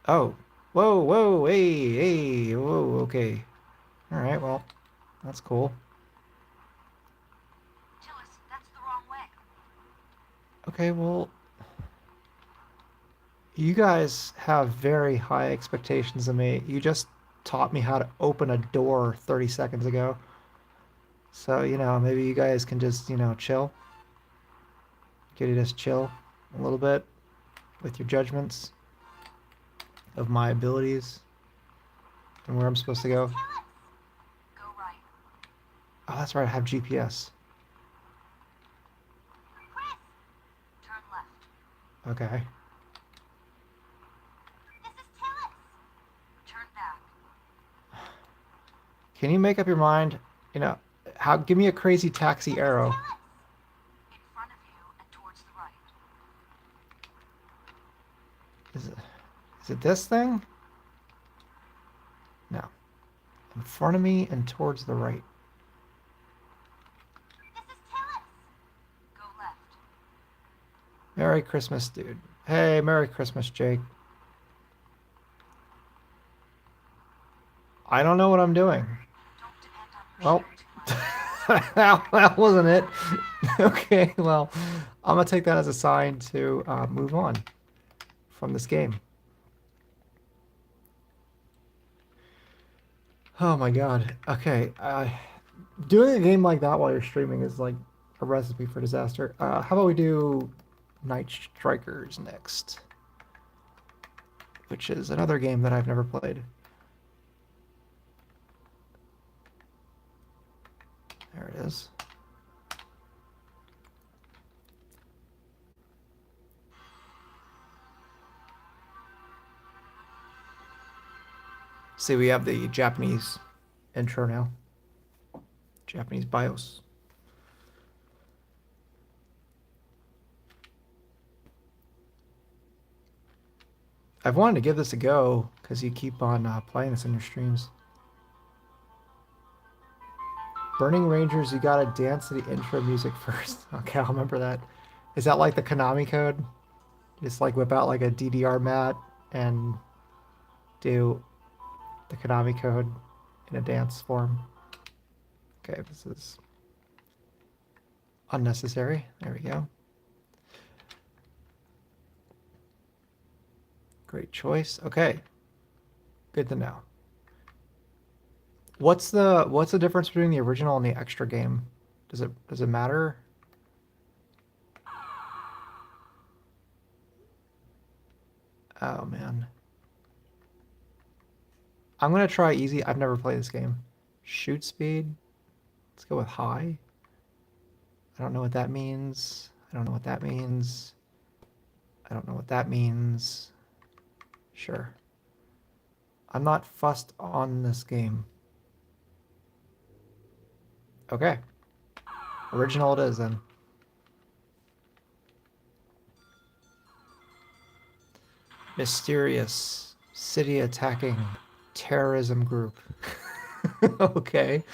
Oh. Whoa, whoa, hey, hey, whoa, okay. Alright, well, that's cool. That's the wrong way. Okay, well... You guys have very high expectations of me. You just taught me how to open a door 30 seconds ago. So, you know, maybe you guys can just, you know, chill. Can you just chill a little bit? with your judgments of my abilities and where I'm supposed to go. Go right. Oh, that's right, I have GPS. Turn left. Okay. This is Tillis. Turn back. Can you make up your mind? You know, give me a crazy taxi arrow. In front of you and towards the right. Is it this thing? No. In front of me and towards the right. This is Tillis. Go left. Merry Christmas, dude. Hey, Merry Christmas, Jake. I don't know what I'm doing. Don't depend on your Well, shooting too much. that wasn't it. Okay, well, I'm gonna take that as a sign to move on from this game. Oh my god. Okay, doing a game like that while you're streaming is like a recipe for disaster. How about we do Night Strikers next? Which is another game that I've never played. There it is. See, we have the Japanese intro now. Japanese BIOS. I've wanted to give this a go because you keep on playing this in your streams. Burning Rangers, you gotta dance to the intro music first. Okay, I'll remember that. Is that like the Konami code? Just like whip out like a DDR mat and do the Konami code in a dance form. Okay, this is unnecessary. There we go. Great choice. Okay. Good to know. What's the difference between the original and the extra game? Does it matter? Oh man. I'm gonna try easy. I've never played this game. Shoot speed. Let's go with high. I don't know what that means. I don't know what that means. I don't know what that means. Sure. I'm not fussed on this game. Okay. Original it is then. Mysterious city attacking terrorism group. Okay.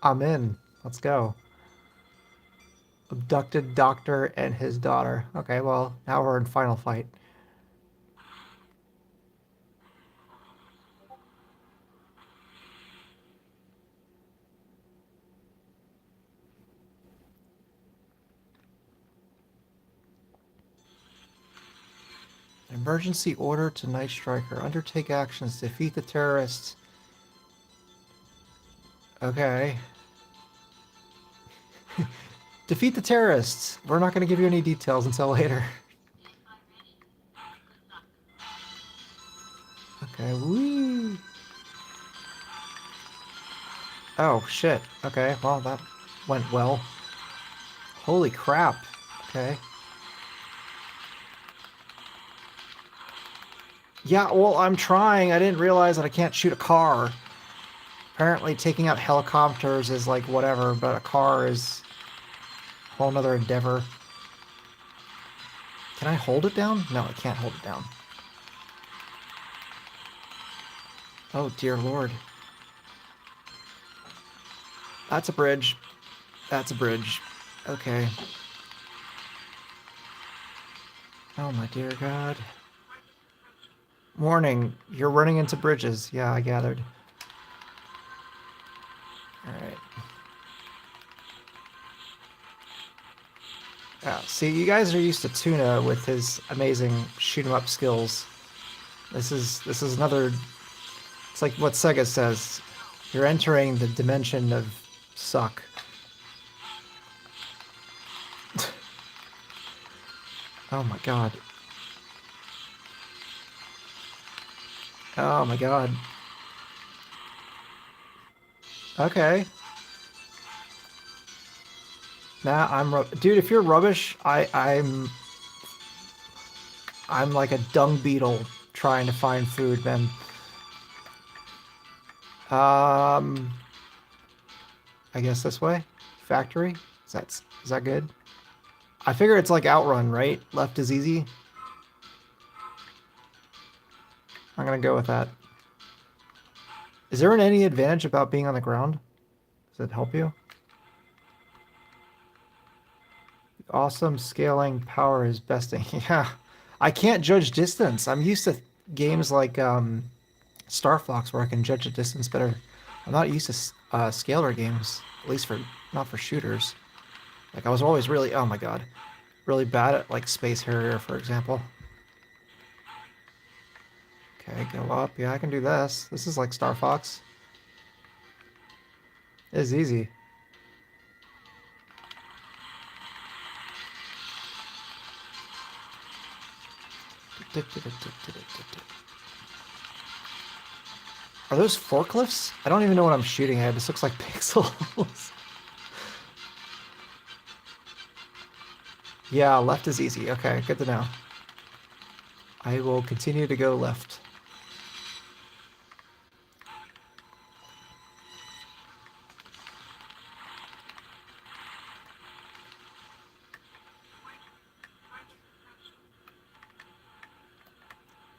I'm in. Let's go. Abducted doctor and his daughter. Okay, well, now we're in final fight. Emergency order to Night Striker. Undertake actions. Defeat the terrorists. Okay. Defeat the terrorists. We're not going to give you any details until later. Okay, woo. Oh, shit. Okay, well, that went well. Holy crap. Okay. Yeah, well, I'm trying. I didn't realize that I can't shoot a car. Apparently taking out helicopters is like whatever, but a car is a whole nother endeavor. Can I hold it down? No, I can't hold it down. Oh, dear Lord. That's a bridge. That's a bridge. Okay. Oh, my dear God. Warning, you're running into bridges. Yeah, I gathered. Alright. Yeah, see, you guys are used to Tuna with his amazing shoot-'em-up skills. This is another... It's like what Sega says. You're entering the dimension of suck. Oh my god. Oh my god. Okay. Nah, dude, if you're rubbish, I'm like a dung beetle trying to find food, man. Um, I guess this way. Factory. Is that good? I figure it's like Outrun, right? Left is easy. I'm gonna go with that. Is there any advantage about being on the ground? Does it help you? Awesome scaling power is besting. Yeah. I can't judge distance. I'm used to games like Star Fox where I can judge the distance better. I'm not used to scalar games, at least for not for shooters. Like I was always really, oh my god, really bad at like Space Harrier, for example. Okay, go up. Yeah, I can do this. This is like Star Fox. It is easy. Are those forklifts? I don't even know what I'm shooting at. This looks like pixels. Yeah, left is easy. Okay, good to know. I will continue to go left.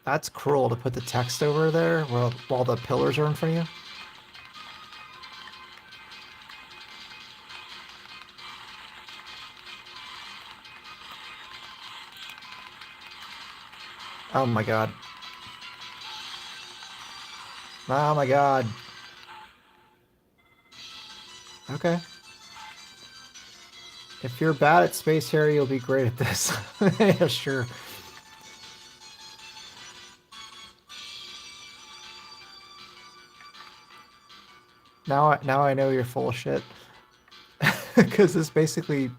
That's cruel to put the text over there while the pillars are in front of you. Oh my god. Oh my god. Okay. If you're bad at Space Harrier, you'll be great at this. Yeah, sure. Now I know you're full of shit. Because this basically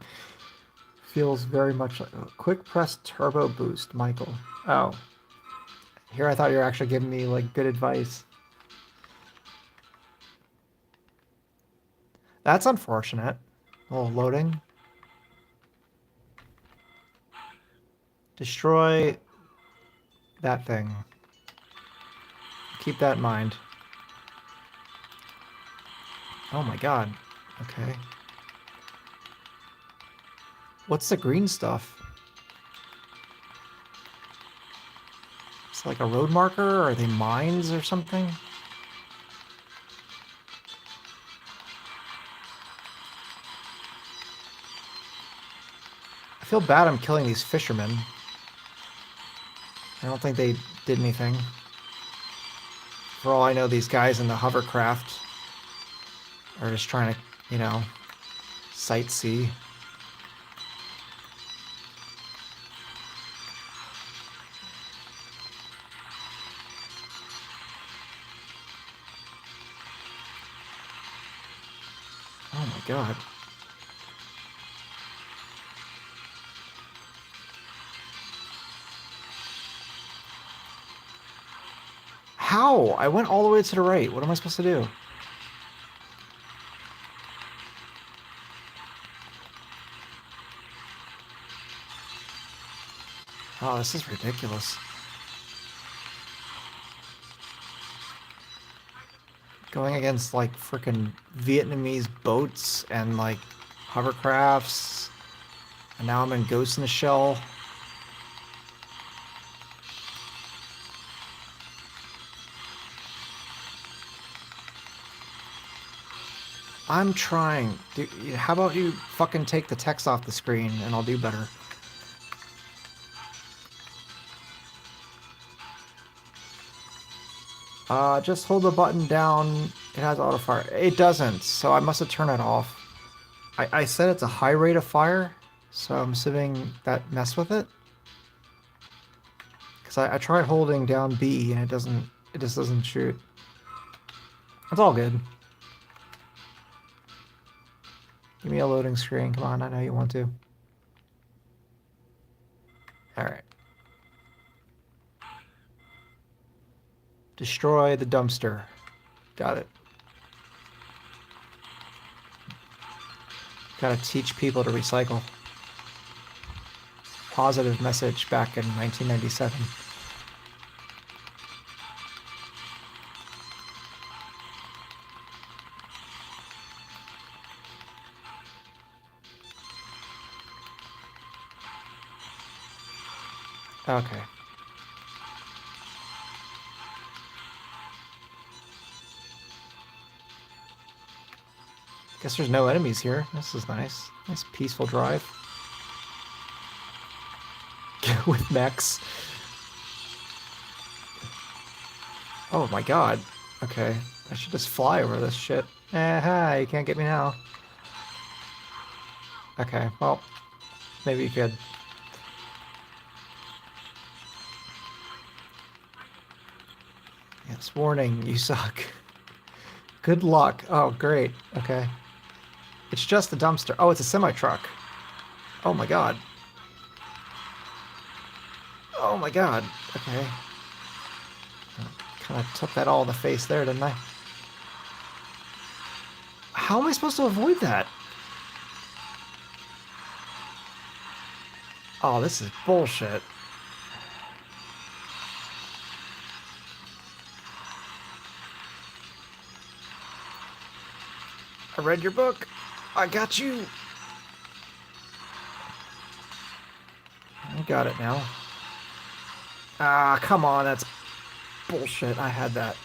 feels very much like quick press turbo boost, Michael. Oh. Here I thought you were actually giving me like good advice. That's unfortunate. A little loading. Destroy that thing. Keep that in mind. Oh my god. Okay. What's the green stuff? It's like a road marker? Are they mines or something? I feel bad I'm killing these fishermen. I don't think they did anything. For all I know, these guys in the hovercraft are just trying to, you know, sightsee. Oh my god. How? I went all the way to the right. What am I supposed to do? Oh, this is ridiculous. Going against like freaking Vietnamese boats and like hovercrafts. And now I'm in Ghost in the Shell. I'm trying. How about you fucking take the text off the screen and I'll do better. Just hold the button down. It has auto fire. It doesn't, so I must have turned it off. I said it's a high rate of fire, so I'm assuming that messed with it. Because I tried holding down B and it just doesn't shoot. It's all good. Give me a loading screen. Come on, I know you want to. Alright. Destroy the dumpster. Got it. Gotta teach people to recycle. Positive message back in 1997. Okay. Guess there's no enemies here. This is nice. Nice peaceful drive. With mechs. Oh my god. Okay. I should just fly over this shit. Aha, you can't get me now. Okay, well, maybe you could. Yes, warning, you suck. Good luck. Oh, great. Okay. It's just a dumpster. Oh, it's a semi-truck. Oh my god. Oh my god. Okay. Kind of took that all in the face there, didn't I? How am I supposed to avoid that? Oh, this is bullshit. I read your book. I got you. I got it now. Ah, come on. That's bullshit. I had that.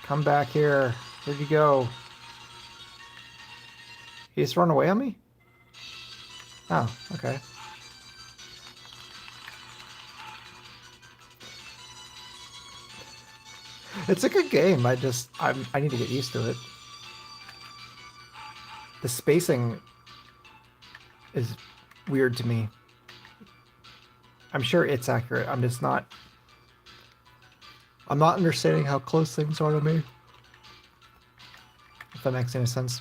Come back here. Where'd you go? He just run away on me? Oh, okay. It's a good game. I need to get used to it. The spacing is weird to me. I'm sure it's accurate. I'm not understanding how close things are to me. If that makes any sense.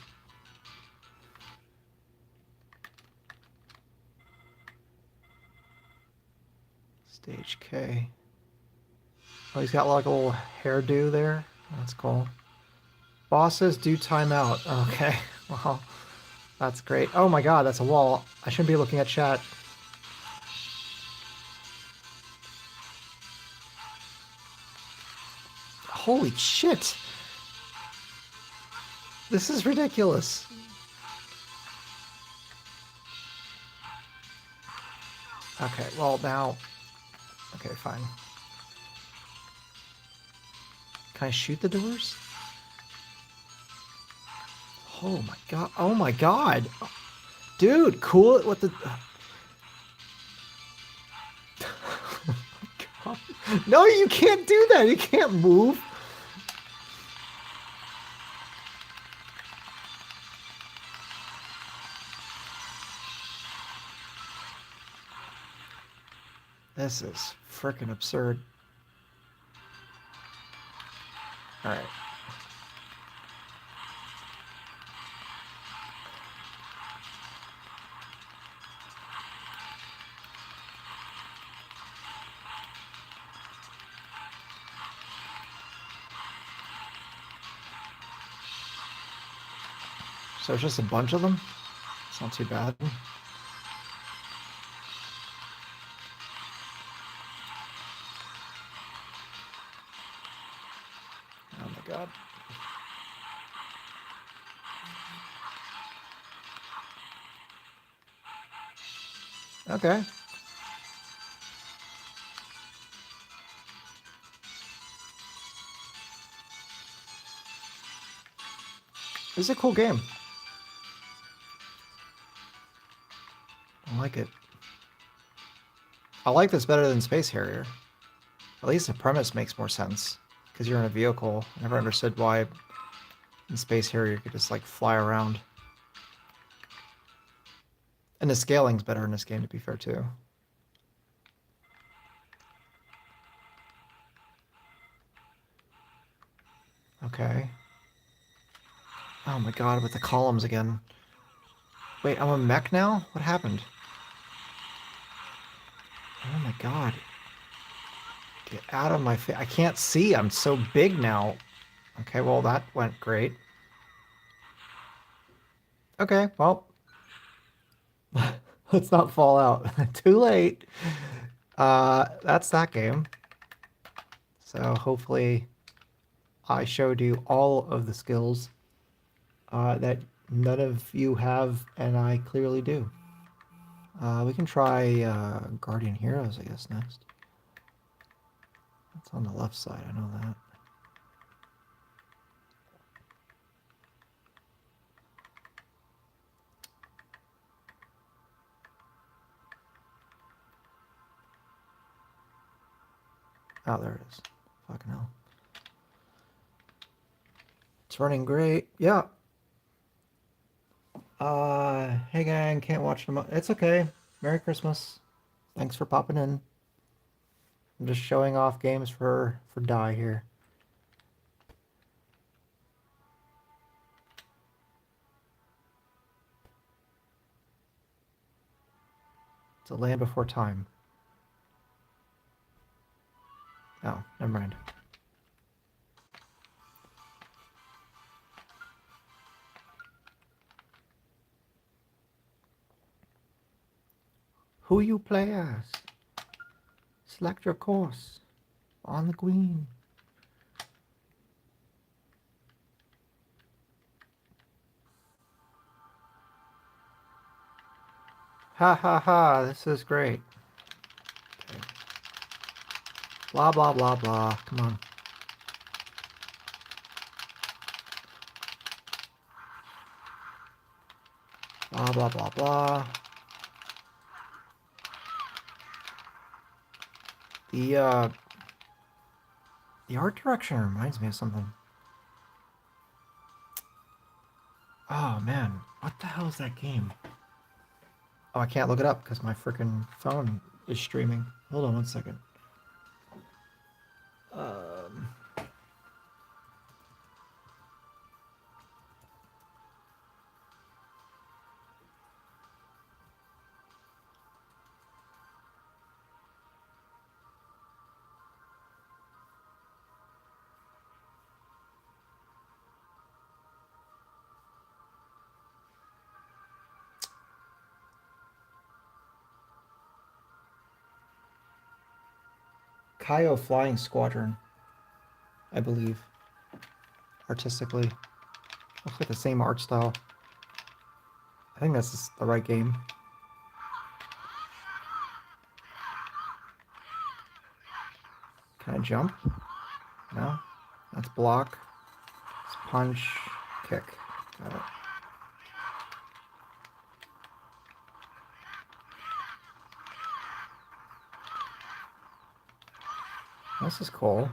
Stage K. Oh, he's got like a little hairdo there. That's cool. Bosses do time out. Okay. Well, that's great. Oh my god, that's a wall. I shouldn't be looking at chat. Holy shit! This is ridiculous. Okay, well now... Okay, fine. Can I shoot the doors? Oh my god. Oh my god. Dude, cool. What the... God. No, you can't do that. You can't move. This is frickin' absurd. Alright. So it's just a bunch of them? It's not too bad. Oh my god. Okay. This is a cool game. I like it. I like this better than Space Harrier. At least the premise makes more sense. Because you're in a vehicle. I never understood why in Space Harrier you could just like fly around. And the scaling's better in this game, to be fair, too. Okay. Oh my god, with the columns again. Wait, I'm a mech now? What happened? Oh my god. Get out of my face. I can't see. I'm so big now. Okay, well, that went great. Okay, well, let's not fall out. Too late. That's that game. So hopefully I showed you all of the skills that none of you have, and I clearly do. We can try Guardian Heroes, I guess, next. That's on the left side, I know that. Oh, there it is. Fucking hell. It's running great. Yeah. Hey gang, can't watch them. It's okay. Merry Christmas. Thanks for popping in. I'm just showing off games for Die here. It's a Land Before Time. Oh, never mind. Who you play as? Select your course. On the green. Ha ha ha, this is great. Okay. Blah blah blah blah. Come on. Blah blah blah blah. The art direction reminds me of something. Oh man, what the hell is that game? Oh, I can't look it up because my freaking phone is streaming. Hold on one second. Um, Kaio Flying Squadron, I believe. Artistically. Looks like the same art style. I think that's the right game. Can I jump? No? That's block. It's punch, kick. Got it. This is cool.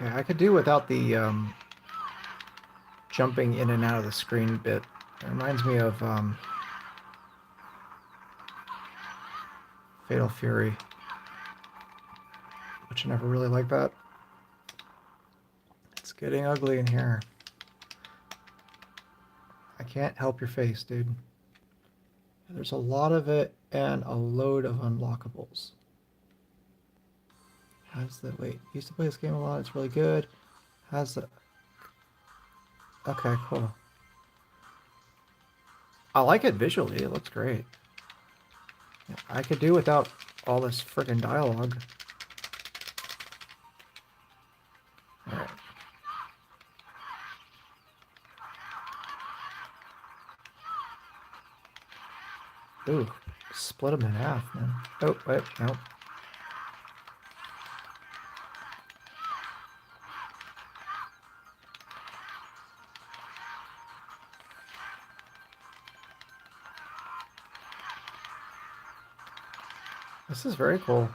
Okay, I could do without the jumping in and out of the screen bit. It reminds me of Fatal Fury, which I never really liked that. It's getting ugly in here. I can't help your face, dude. There's a lot of it and a load of unlockables. How's the... Wait, used to play this game a lot. It's really good. How's the... Okay, cool. I like it visually. It looks great. I could do without all this friggin' dialogue. Alright. Ooh, split them in half, man. Oh, wait, no. This is very cool.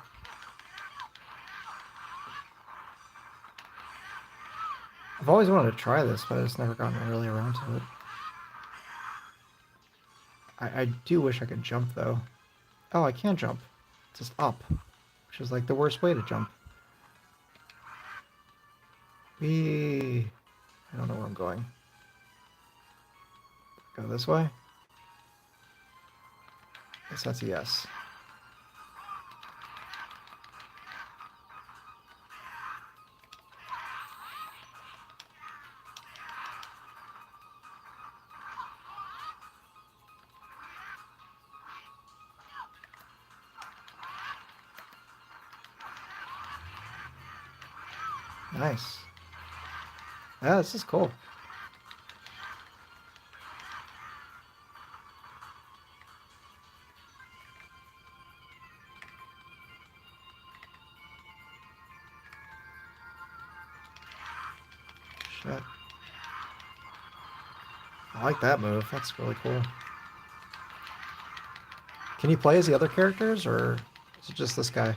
I've always wanted to try this, but I've just never gotten really around to it. I do wish I could jump, though. Oh, I can jump. It's just up, which is like the worst way to jump. Whee! I don't know where I'm going. Go this way? Guess that's a yes. Nice. Yeah, this is cool. Shit. I like that move. That's really cool. Can you play as the other characters, or is it just this guy?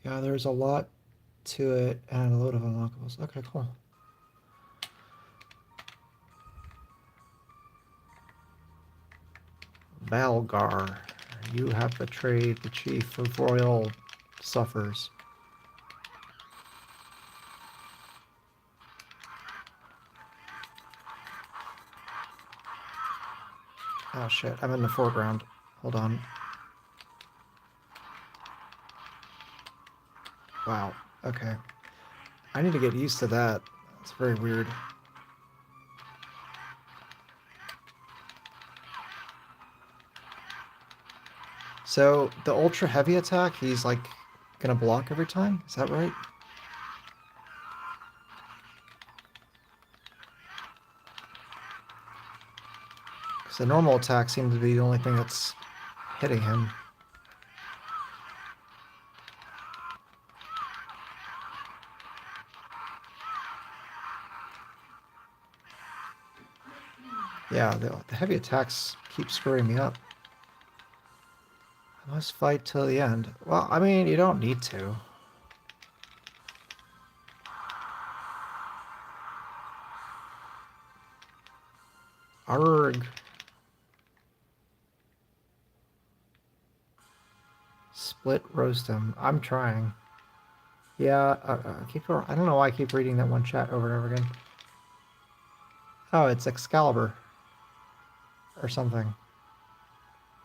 Yeah, there's a lot to it and a load of unlockables. Okay, cool. Valgar, you have betrayed the chief of royal suffers. Oh shit, I'm in the foreground. Hold on. Wow, okay. I need to get used to that. It's very weird. So, the ultra heavy attack, he's like gonna block every time? Is that right? Because the normal attack seems to be the only thing that's hitting him. Yeah, the heavy attacks keep screwing me up. I must fight till the end. Well, I mean, you don't need to. Arg. Split roast him. I'm trying. Yeah, I don't know why I keep reading that one chat over and over again. Oh, it's Excalibur. Or something.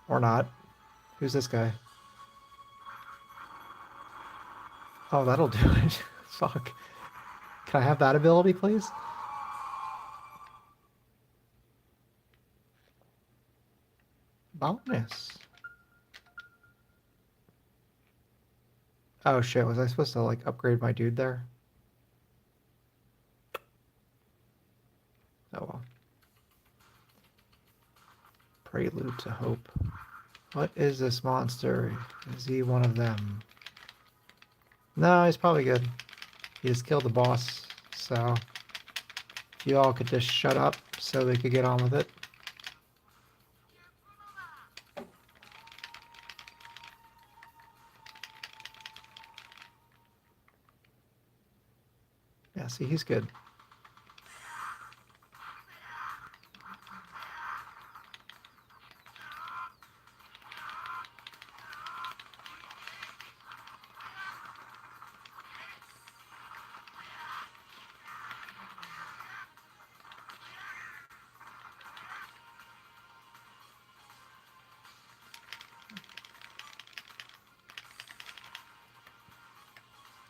Or not. Who's this guy? Oh, that'll do it. Fuck. Can I have that ability, please? Bonus. Oh shit, was I supposed to like upgrade my dude there? Oh well. Prelude to Hope. What is this monster? Is he one of them? No, he's probably good. He just killed the boss, so if you all could just shut up so they could get on with it. Yeah, see, he's good.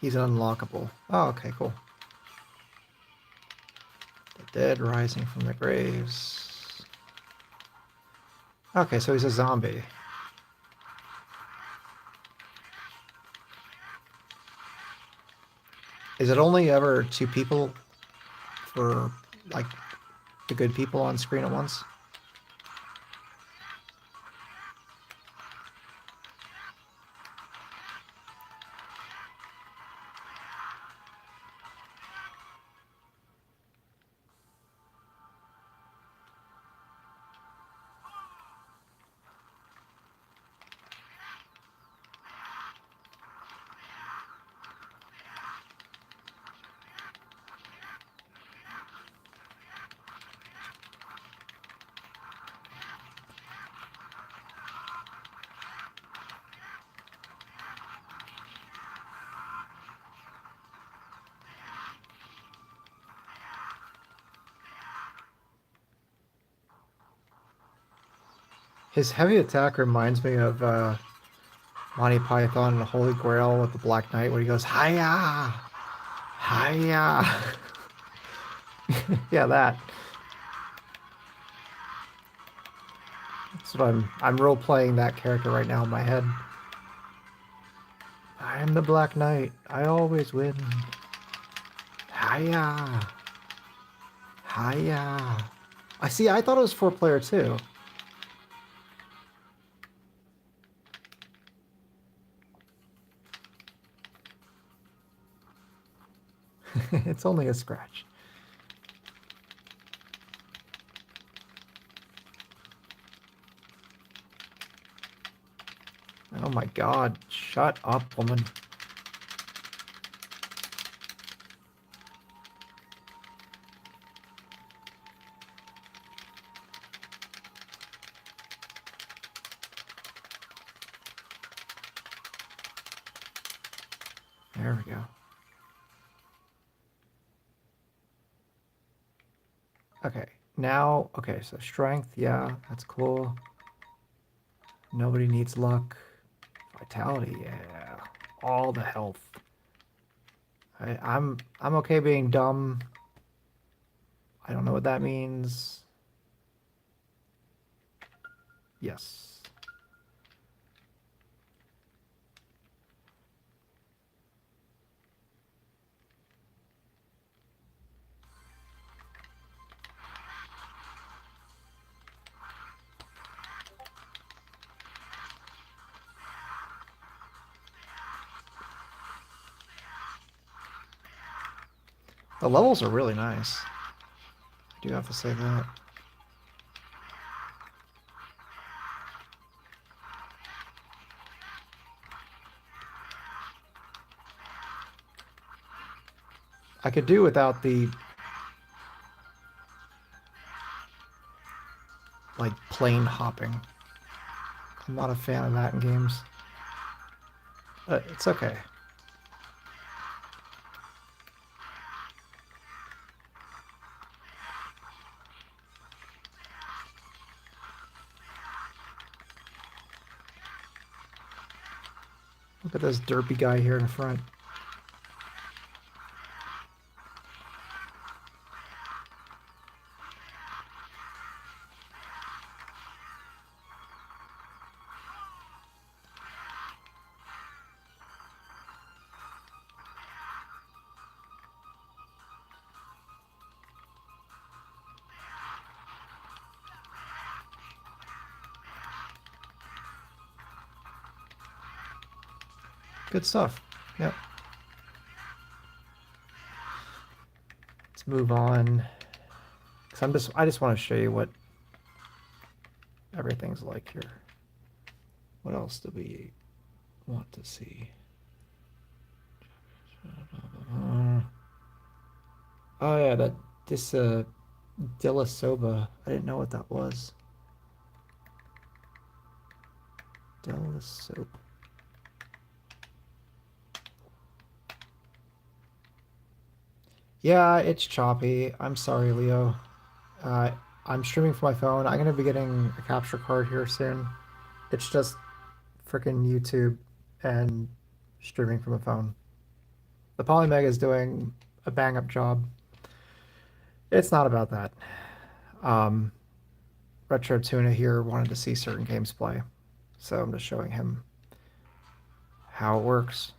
He's unlockable. Oh, okay, cool. Dead rising from the graves. Okay, so he's a zombie. Is it only ever two people for, like, the good people on screen at once? His heavy attack reminds me of Monty Python and the Holy Grail with the Black Knight, where he goes, "Hiya! Hiya!" Yeah, that. That's what I'm role playing that character right now in my head. I am the Black Knight. I always win. Hiya! Hiya! I see. I thought it was 4-player too. It's only a scratch. Oh my god, shut up, woman. There we go. Okay, now, okay, so strength, yeah, that's cool. Nobody needs luck. Vitality, yeah. All the health. I'm okay being dumb. I don't know what that means. Yes. The levels are really nice. I do have to say that. I could do without the, like, plane hopping. I'm not a fan of that in games. But it's okay. Look at this derpy guy here in the front. Good stuff. Yep. Let's move on. 'Cause I just want to show you what everything's like here. What else do we want to see? Oh yeah, this Dillasoba. I didn't know what that was. Dillasoba. Yeah, it's choppy. I'm sorry, Leo. Uh, I'm streaming from my phone. I'm gonna be getting a capture card here soon. It's just freaking YouTube and streaming from a phone. The Polymega is doing a bang up job. It's not about that. Um, Retro Tuna here wanted to see certain games play, so I'm just showing him how it works.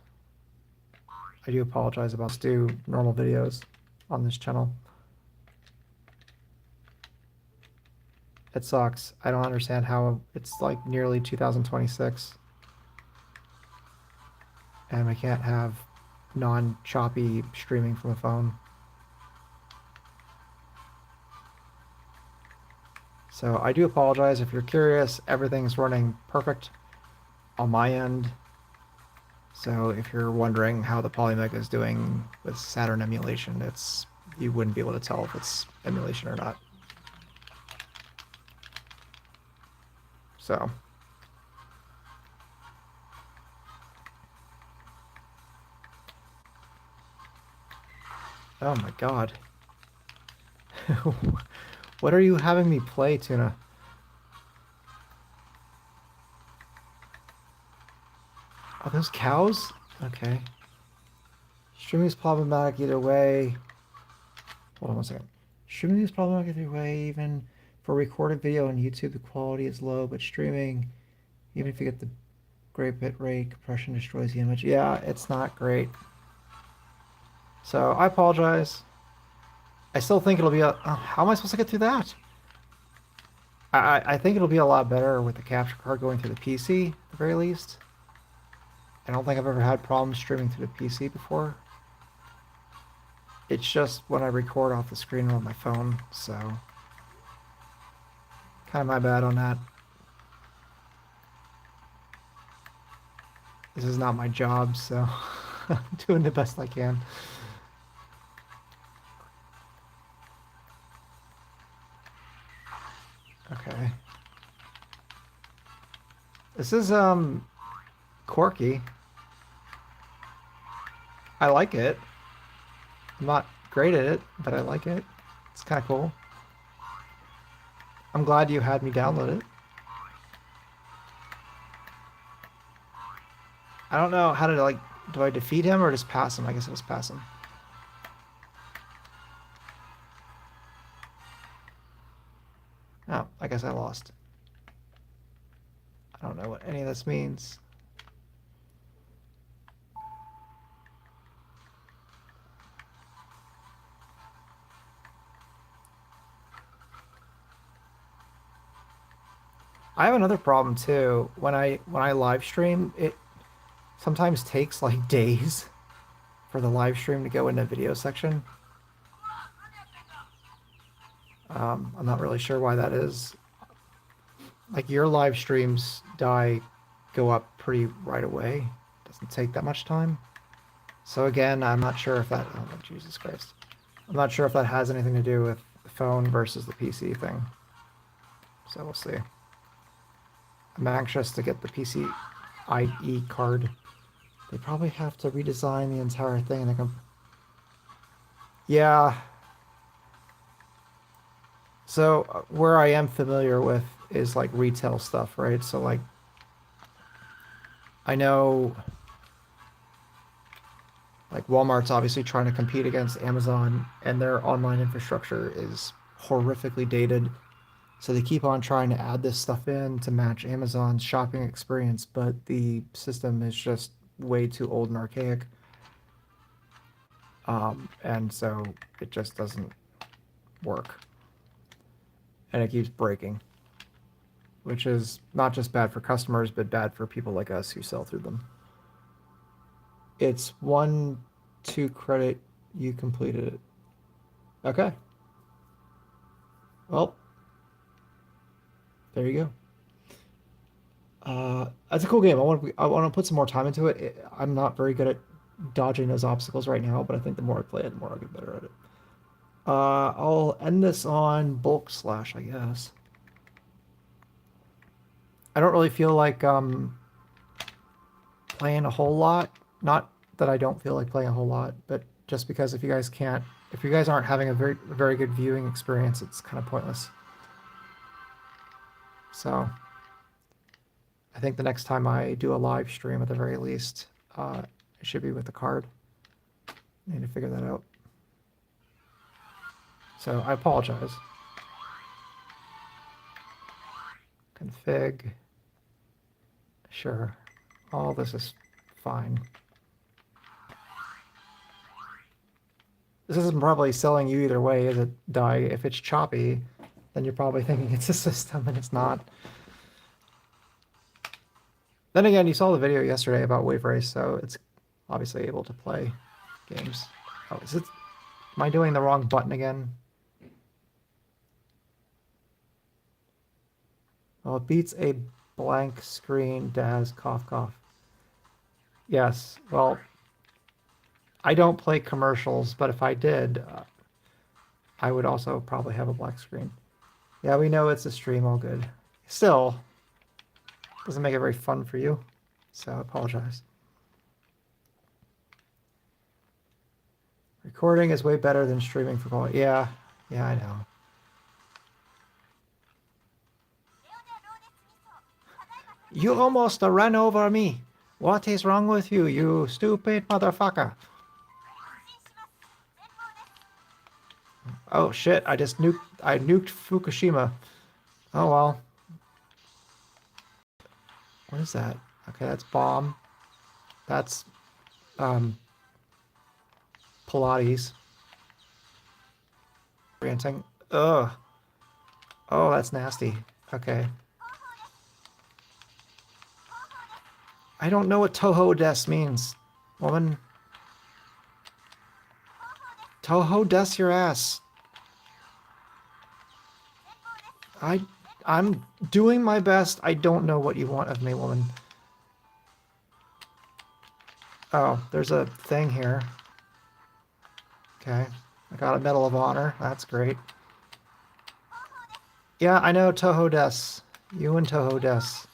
I do apologize about do normal videos on this channel. It sucks. I don't understand how it's like nearly 2026 and we can't have non-choppy streaming from a phone. So I do apologize. If you're curious, everything's running perfect on my end. So if you're wondering how the Polymega is doing with Saturn emulation, you wouldn't be able to tell if it's emulation or not. So oh my god. What are you having me play, Tuna? Are those cows? Okay. Streaming is problematic either way. Hold on one second. Streaming is problematic either way. Even for recorded video on YouTube, the quality is low, but streaming, even if you get the great bit rate, compression destroys the image. Yeah, it's not great. So I apologize. I still think it'll be how am I supposed to get through that? I think it'll be a lot better with the capture card going through the PC, at the very least. I don't think I've ever had problems streaming through the PC before. It's just when I record off the screen on my phone, so kind of my bad on that. This is not my job, so I'm doing the best I can. Okay. This is quirky. I like it. I'm not great at it, but I like it. It's kind of cool. I'm glad you had me download it. I don't know how to, like, do I defeat him or just pass him? I guess I'll just pass him. Oh, I guess I lost. I don't know what any of this means. I have another problem too. When I live stream, it sometimes takes like days for the live stream to go into video section. I'm not really sure why that is. Like your live streams go up pretty right away. Doesn't take that much time. So again, I'm not sure if that, oh Jesus Christ. I'm not sure if that has anything to do with the phone versus the PC thing. So we'll see. I'm anxious to get the PCIe card. They probably have to redesign the entire thing. And yeah. So where I am familiar with is like retail stuff, right? So like, I know like Walmart's obviously trying to compete against Amazon, and their online infrastructure is horrifically dated. So they keep on trying to add this stuff in to match Amazon's shopping experience, but the system is just way too old and archaic. And so it just doesn't work. And it keeps breaking, which is not just bad for customers, but bad for people like us who sell through them. It's 1-2 credit. You completed it. Okay. Well, there you go. That's a cool game. I want to put some more time into it. I'm not very good at dodging those obstacles right now, but I think the more I play it, the more I'll get better at it. I'll end this on bulk slash, I guess. I don't really feel like playing a whole lot. Not that I don't feel like playing a whole lot, but just because if you guys aren't having a very good viewing experience, it's kind of pointless. So I think the next time I do a live stream, at the very least, it should be with the card. I need to figure that out. So I apologize. Config. Sure. All this is fine. This isn't probably selling you either way, is it, Die? If it's choppy, then you're probably thinking it's a system and it's not. Then again, you saw the video yesterday about Wave Race, so it's obviously able to play games. Oh, is it? Am I doing the wrong button again? Well, it beats a blank screen, Daz, cough, cough. Yes, well, I don't play commercials, but if I did, I would also probably have a black screen. Yeah, we know it's a stream, all good. Still, doesn't make it very fun for you, so I apologize. Recording is way better than streaming for quality. Yeah, I know. You almost ran over me. What is wrong with you, you stupid motherfucker? Oh shit, I nuked Fukushima. Oh well. What is that? Okay, that's bomb. That's Pilates. Ranting. Ugh. Oh, that's nasty. Okay. I don't know what Toho Des means. Woman. Toho Des your ass. I'm doing my best. I don't know what you want of me, woman. Oh, there's a thing here. Okay. I got a Medal of Honor. That's great. Yeah, I know Toho Des. You and Toho Des.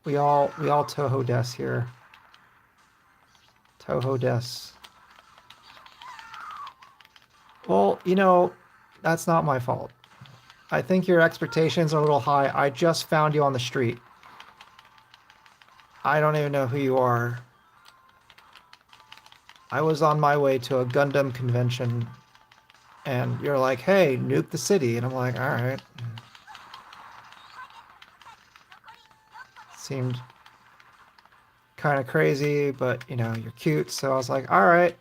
We all Toho Des here. Toho Des. Well, you know, that's not my fault. I think your expectations are a little high. I just found you on the street. I don't even know who you are. I was on my way to a Gundam convention, and you're like, hey, nuke the city. And I'm like, all right. Seemed kind of crazy, but, you know, you're cute. So I was like, all right,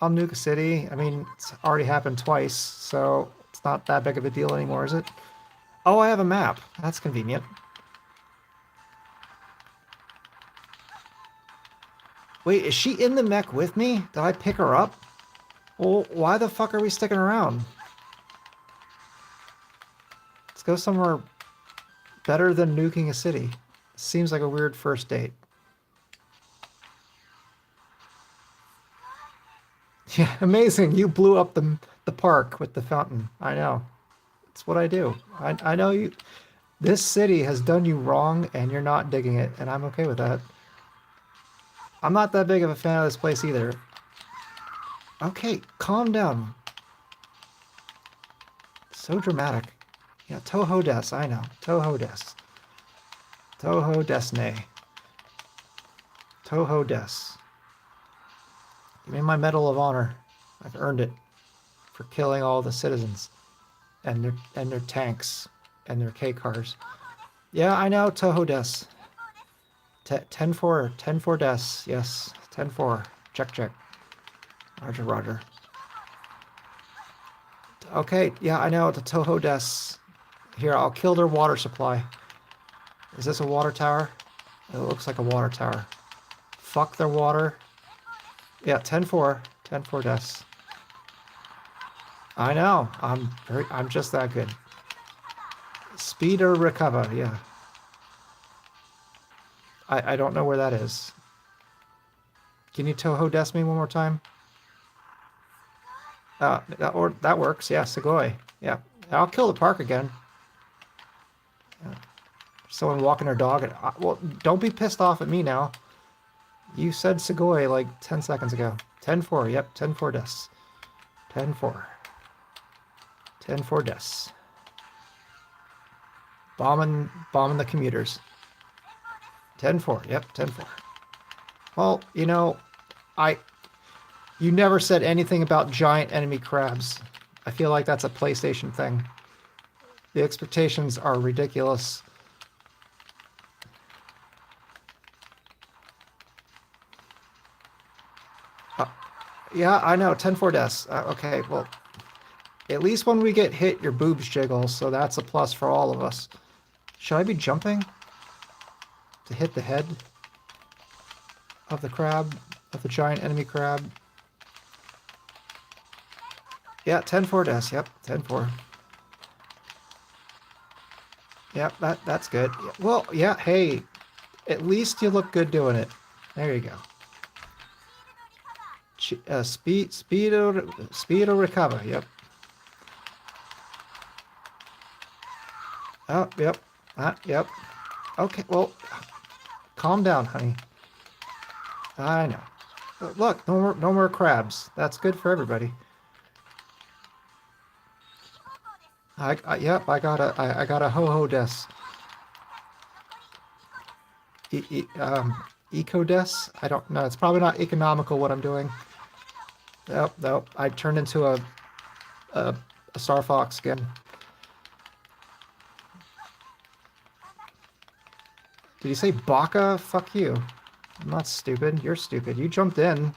I'll nuke a city. I mean, it's already happened twice, so it's not that big of a deal anymore, is it? Oh, I have a map. That's convenient. Wait, is she in the mech with me? Did I pick her up? Well, why the fuck are we sticking around? Let's go somewhere better than nuking a city. Seems like a weird first date. Yeah, amazing. You blew up the park with the fountain. I know. It's what I do. I know you. This city has done you wrong, and you're not digging it, and I'm okay with that. I'm not that big of a fan of this place either. Okay, calm down. So dramatic. Yeah, Toho Des, I know. Toho Des. Toho Desne. Toho Des. Give me my Medal of Honor. I've earned it for killing all the citizens and their tanks and their K cars. Yeah, I know, Toho Des. 10-4, 10-4 Des. Yes, 10-4. Check. Roger, roger. Okay, yeah, I know, the Toho Des. Here, I'll kill their water supply. Is this a water tower? It looks like a water tower. Fuck their water. Yeah, 10-4. 10-4 Des. I know. I'm just that good. Speed or recover, yeah. I don't know where that is. Can you Toho Des me one more time? That works, yeah, Sugoi. Yeah. I'll kill the park again. Yeah. Someone walking their dog. Well, don't be pissed off at me now. You said Sugoi like 10 seconds ago. 10-4, yep, 10-4 Des. 10-4. 10-4 Des. Bombing the commuters. 10-4, yep, 10-4. Well, you know, You never said anything about giant enemy crabs. I feel like that's a PlayStation thing. The expectations are ridiculous. Uh, yeah, I know. 10-4 deaths. Okay, well, at least when we get hit, your boobs jiggle, so that's a plus for all of us. Should I be jumping to hit the head of the crab, of the giant enemy crab? Yeah, 10-4 deaths. Yep, 10-4. Yep, that's good. Yeah, well, yeah, hey, at least you look good doing it. There you go. Speedo recover. Yep. Oh, yep. Yep. Okay, well, calm down, honey. I know. Look, no more crabs. That's good for everybody. Yep, I got a ho des. Eco des? I don't know. It's probably not economical what I'm doing. Nope. I turned into a Star Fox again. Did you say Baka? Fuck you. I'm not stupid. You're stupid. You jumped in.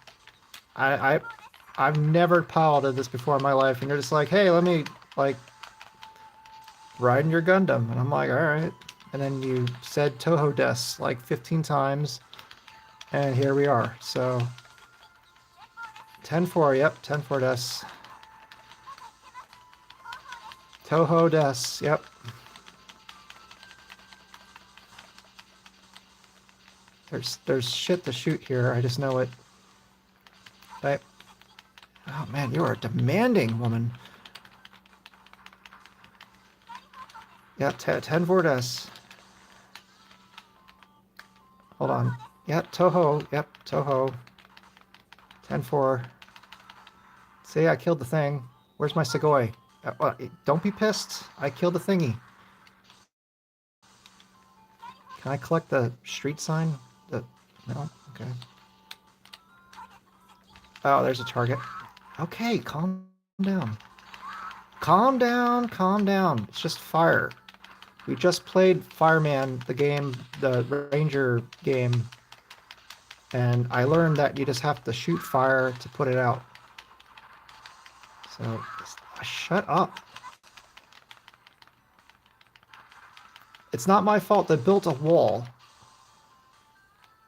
I've never piloted this before in my life, and you're just like, hey, let me like ride in your Gundam, and I'm like, all right. And then you said Toho Des like 15 times, and here we are. So 10-4, yep, 10-4 Des. Toho Des, yep. There's shit to shoot here. I just know it. Oh man, you are a demanding woman. Yeah, 10-4 Des. Hold on. Yep, Toho. Yep, Toho. 10-4. See, I killed the thing. Where's my Segoy? Don't be pissed. I killed the thingy. Can I collect the street sign? No? Okay. Oh, there's a target. Okay, calm down. Calm down. It's just fire. We just played Fireman, the game, the Ranger game, and I learned that you just have to shoot fire to put it out. So, shut up. It's not my fault they built a wall.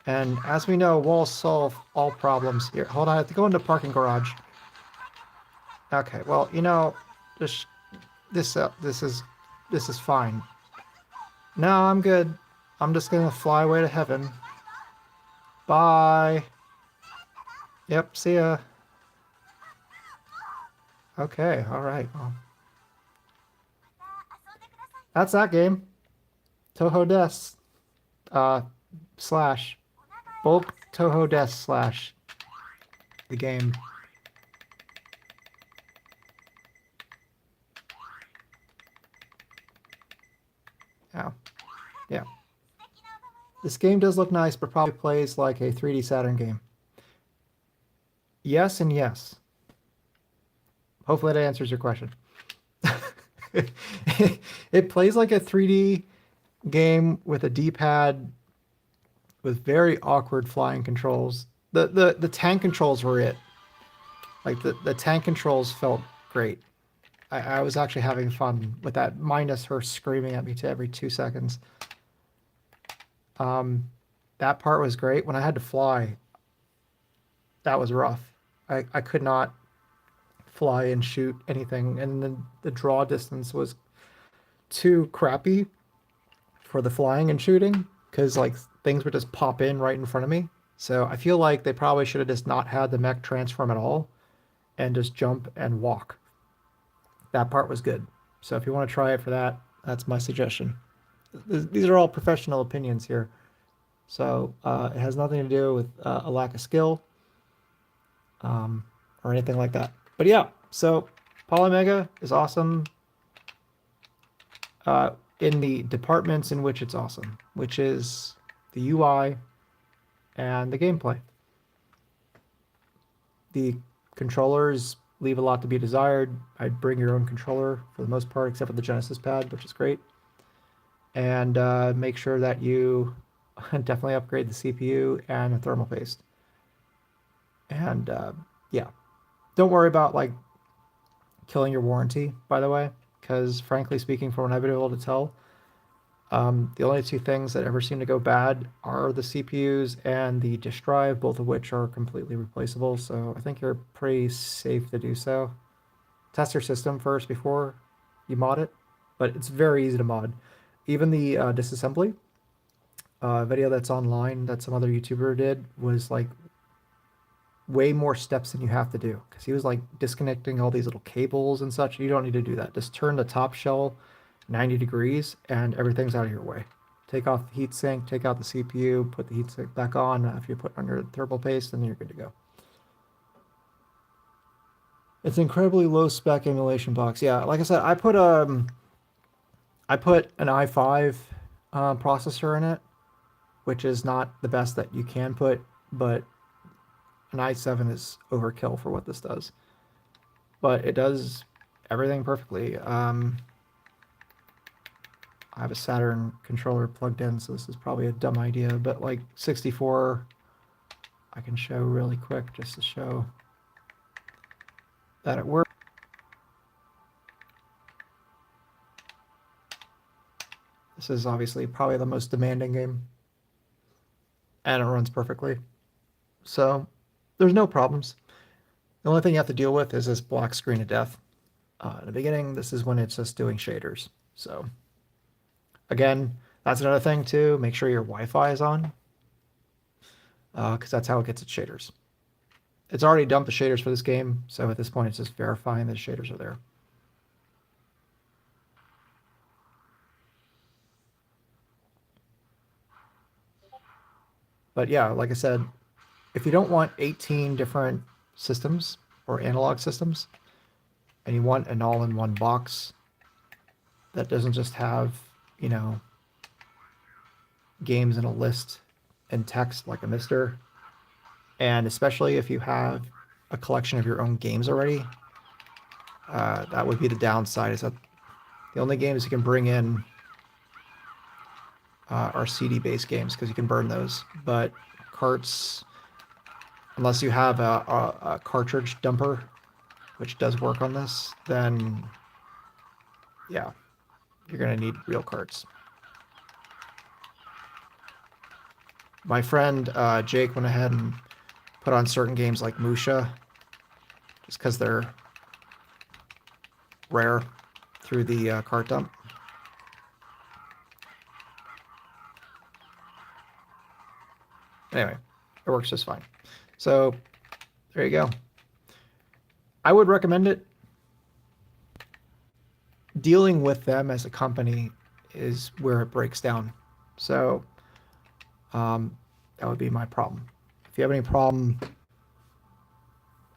And as we know, walls solve all problems. Here, hold on, I have to go into parking garage. Okay, well, you know, this is fine. No, I'm good. I'm just gonna fly away to heaven. Bye. Yep, see ya. Okay, alright. Well, that's that game. Toho Des. Slash. Bulk Toho Des slash. The game. Oh. Yeah. This game does look nice, but probably plays like a 3D Saturn game. Yes and yes. Hopefully that answers your question. It plays like a 3D game with a D-pad with very awkward flying controls. The tank controls were it. Like the tank controls felt great. I was actually having fun with that, minus her screaming at me to every 2 seconds. That part was great. When I had to fly, that was rough. I could not fly and shoot anything, and then the draw distance was too crappy for the flying and shooting, because like things would just pop in right in front of me. So I feel like they probably should have just not had the mech transform at all and just jump and walk. That part was good. So if you want to try it for that, that's my suggestion. These are all professional opinions here. So it has nothing to do with a lack of skill or anything like that. But yeah, so Polymega is awesome in the departments in which it's awesome, which is the UI and the gameplay. The controllers leave a lot to be desired. I'd bring your own controller for the most part, except for the Genesis pad, which is great. And make sure that you definitely upgrade the CPU and the thermal paste. And yeah, don't worry about like killing your warranty, by the way, because frankly speaking, from what I've been able to tell, the only two things that ever seem to go bad are the CPUs and the disk drive, both of which are completely replaceable. So I think you're pretty safe to do so. Test your system first before you mod it, but it's very easy to mod. Even the disassembly video that's online that some other YouTuber did was like way more steps than you have to do because he was like disconnecting all these little cables and such. You don't need to do that. Just turn the top shell 90 degrees and everything's out of your way. Take off the heatsink, take out the CPU, put the heatsink back on after you put under the thermal paste, and then you're good to go. It's an incredibly low spec emulation box. Yeah, like I said, I put an i5 processor in it, which is not the best that you can put, but an i7 is overkill for what this does. But it does everything perfectly. I have a Saturn controller plugged in, so this is probably a dumb idea, but like 64, I can show really quick just to show that it works. This is obviously probably the most demanding game, and it runs perfectly. So there's no problems. The only thing you have to deal with is this black screen of death. In the beginning, this is when it's just doing shaders. So again, that's another thing too. Make sure your Wi-Fi is on, because that's how it gets its shaders. It's already dumped the shaders for this game, so at this point, it's just verifying that the shaders are there. But yeah, like I said, if you don't want 18 different systems or analog systems, and you want an all-in-one box that doesn't just have, you know, games in a list and text like a Mister, and especially if you have a collection of your own games already, that would be the downside, is that the only games you can bring in are CD-based games because you can burn those. But carts, unless you have a cartridge dumper, which does work on this, then yeah, you're going to need real carts. My friend Jake went ahead and put on certain games like Musha, just because they're rare, through the cart dump. Anyway, it works just fine. So there you go. I would recommend it. Dealing with them as a company is where it breaks down. So that would be my problem. If you have any problem,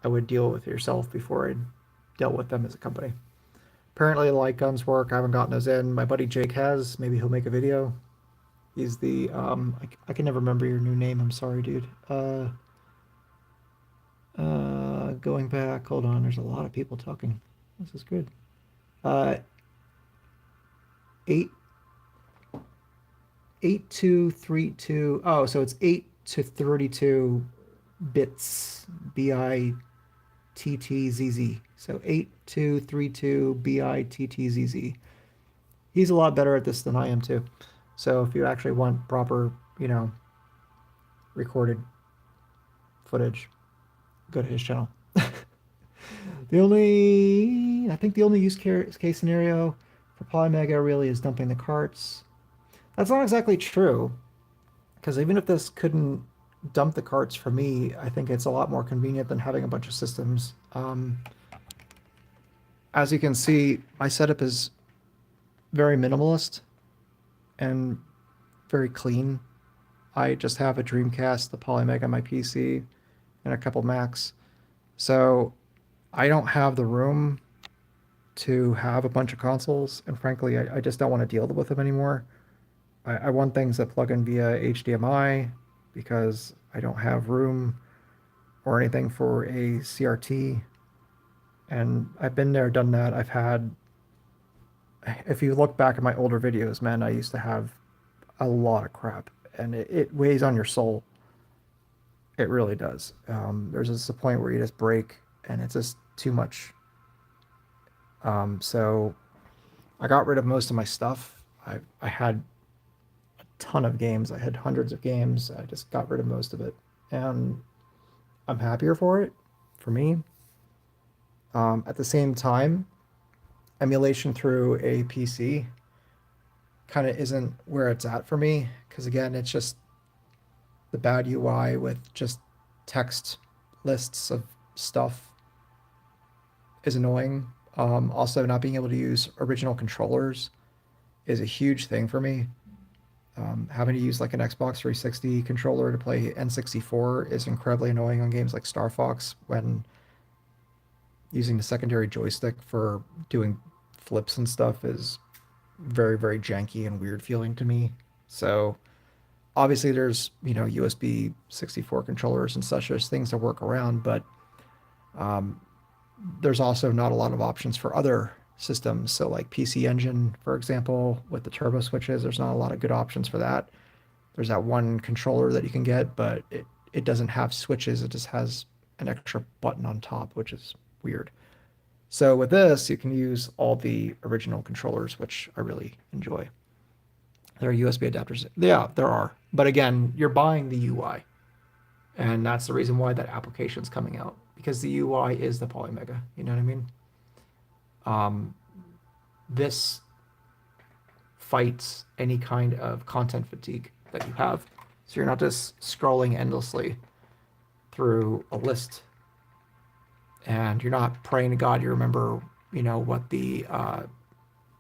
I would deal with it yourself before I dealt with them as a company. Apparently, light guns work. I haven't gotten those in. My buddy Jake has. Maybe he'll make a video. He's the I can never remember your new name. I'm sorry, dude. Going back. Hold on. There's a lot of people talking. This is good. 8232. Oh, so it's 8 to 32 bits. BITTZZ. So 8232 BITTZZ. He's a lot better at this than I am too. So if you actually want proper, you know, recorded footage, go to his channel. I think the only use case scenario for Polymega really is dumping the carts. That's not exactly true, because even if this couldn't dump the carts for me, I think it's a lot more convenient than having a bunch of systems. As you can see, my setup is very minimalist and very clean. I just have a Dreamcast, the Polymega on my PC, and a couple Macs. So I don't have the room to have a bunch of consoles, and frankly, I just don't want to deal with them anymore. I want things that plug in via HDMI because I don't have room or anything for a CRT. And I've been there, done that. I've had, if you look back at my older videos, man, I used to have a lot of crap, and it weighs on your soul. It really does. There's just a point where you just break, and it's just too much. So I got rid of most of my stuff. I had a ton of games. I had hundreds of games. I just got rid of most of it, and I'm happier for it. For me, at the same time, emulation through a PC kind of isn't where it's at for me because again, it's just the bad UI with just text lists of stuff is annoying. Also, not being able to use original controllers is a huge thing for me. Having to use like an Xbox 360 controller to play N64 is incredibly annoying on games like Star Fox when using the secondary joystick for doing flips and stuff is very, very janky and weird feeling to me. So obviously there's, USB 64 controllers and such as things to work around, but um, there's also not a lot of options for other systems. So like PC Engine, for example, with the turbo switches, there's not a lot of good options for that. There's that one controller that you can get, but it doesn't have switches. It just has an extra button on top, which is weird. So with this, you can use all the original controllers, which I really enjoy. There are USB adapters. Yeah, there are. But again, you're buying the UI. And that's the reason why that application's coming out. Because the UI is the Polymega. You know what I mean? This fights any kind of content fatigue that you have. So you're not just scrolling endlessly through a list and you're not praying to God you remember, what the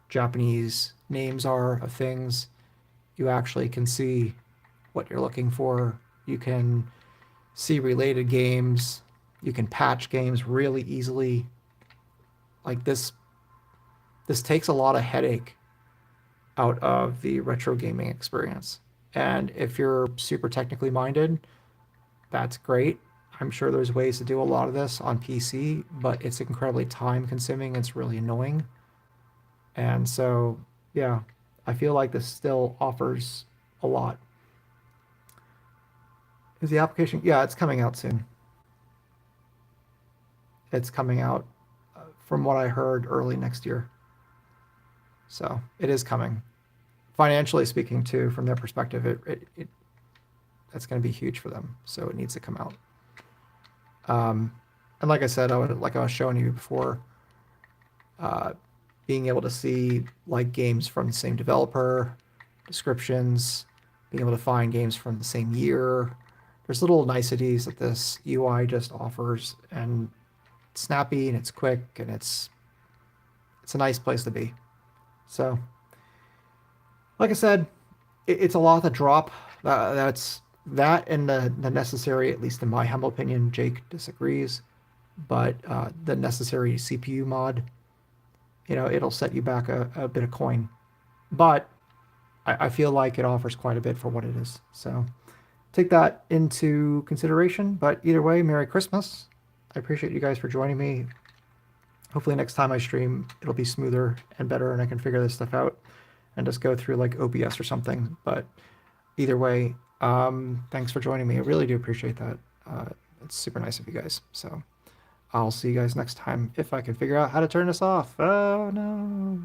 Japanese names are of things. You actually can see what you're looking for. You can see related games. You can patch games really easily. Like this takes a lot of headache out of the retro gaming experience. And if you're super technically minded, that's great. I'm sure there's ways to do a lot of this on PC, but it's incredibly time consuming. It's really annoying. And so, yeah, I feel like this still offers a lot. Is the application? Yeah, it's coming out soon. It's coming out, from what I heard, early next year. So it is coming. Financially speaking, too, from their perspective, that's going to be huge for them. So it needs to come out. And like I said, like I was showing you before, being able to see like games from the same developer, descriptions, being able to find games from the same year. There's little niceties that this UI just offers, and it's snappy and it's quick and it's a nice place to be. So, like I said, it's a lot to drop. That's that and the necessary, at least in my humble opinion. Jake disagrees, but the necessary CPU mod, it'll set you back a bit of coin. But I feel like it offers quite a bit for what it is. So take that into consideration. But either way, Merry Christmas. I appreciate you guys for joining me. Hopefully next time I stream, it'll be smoother and better and I can figure this stuff out and just go through like OBS or something. But either way, thanks for joining me. I really do appreciate that. It's super nice of you guys. So I'll see you guys next time if I can figure out how to turn this off. Oh no.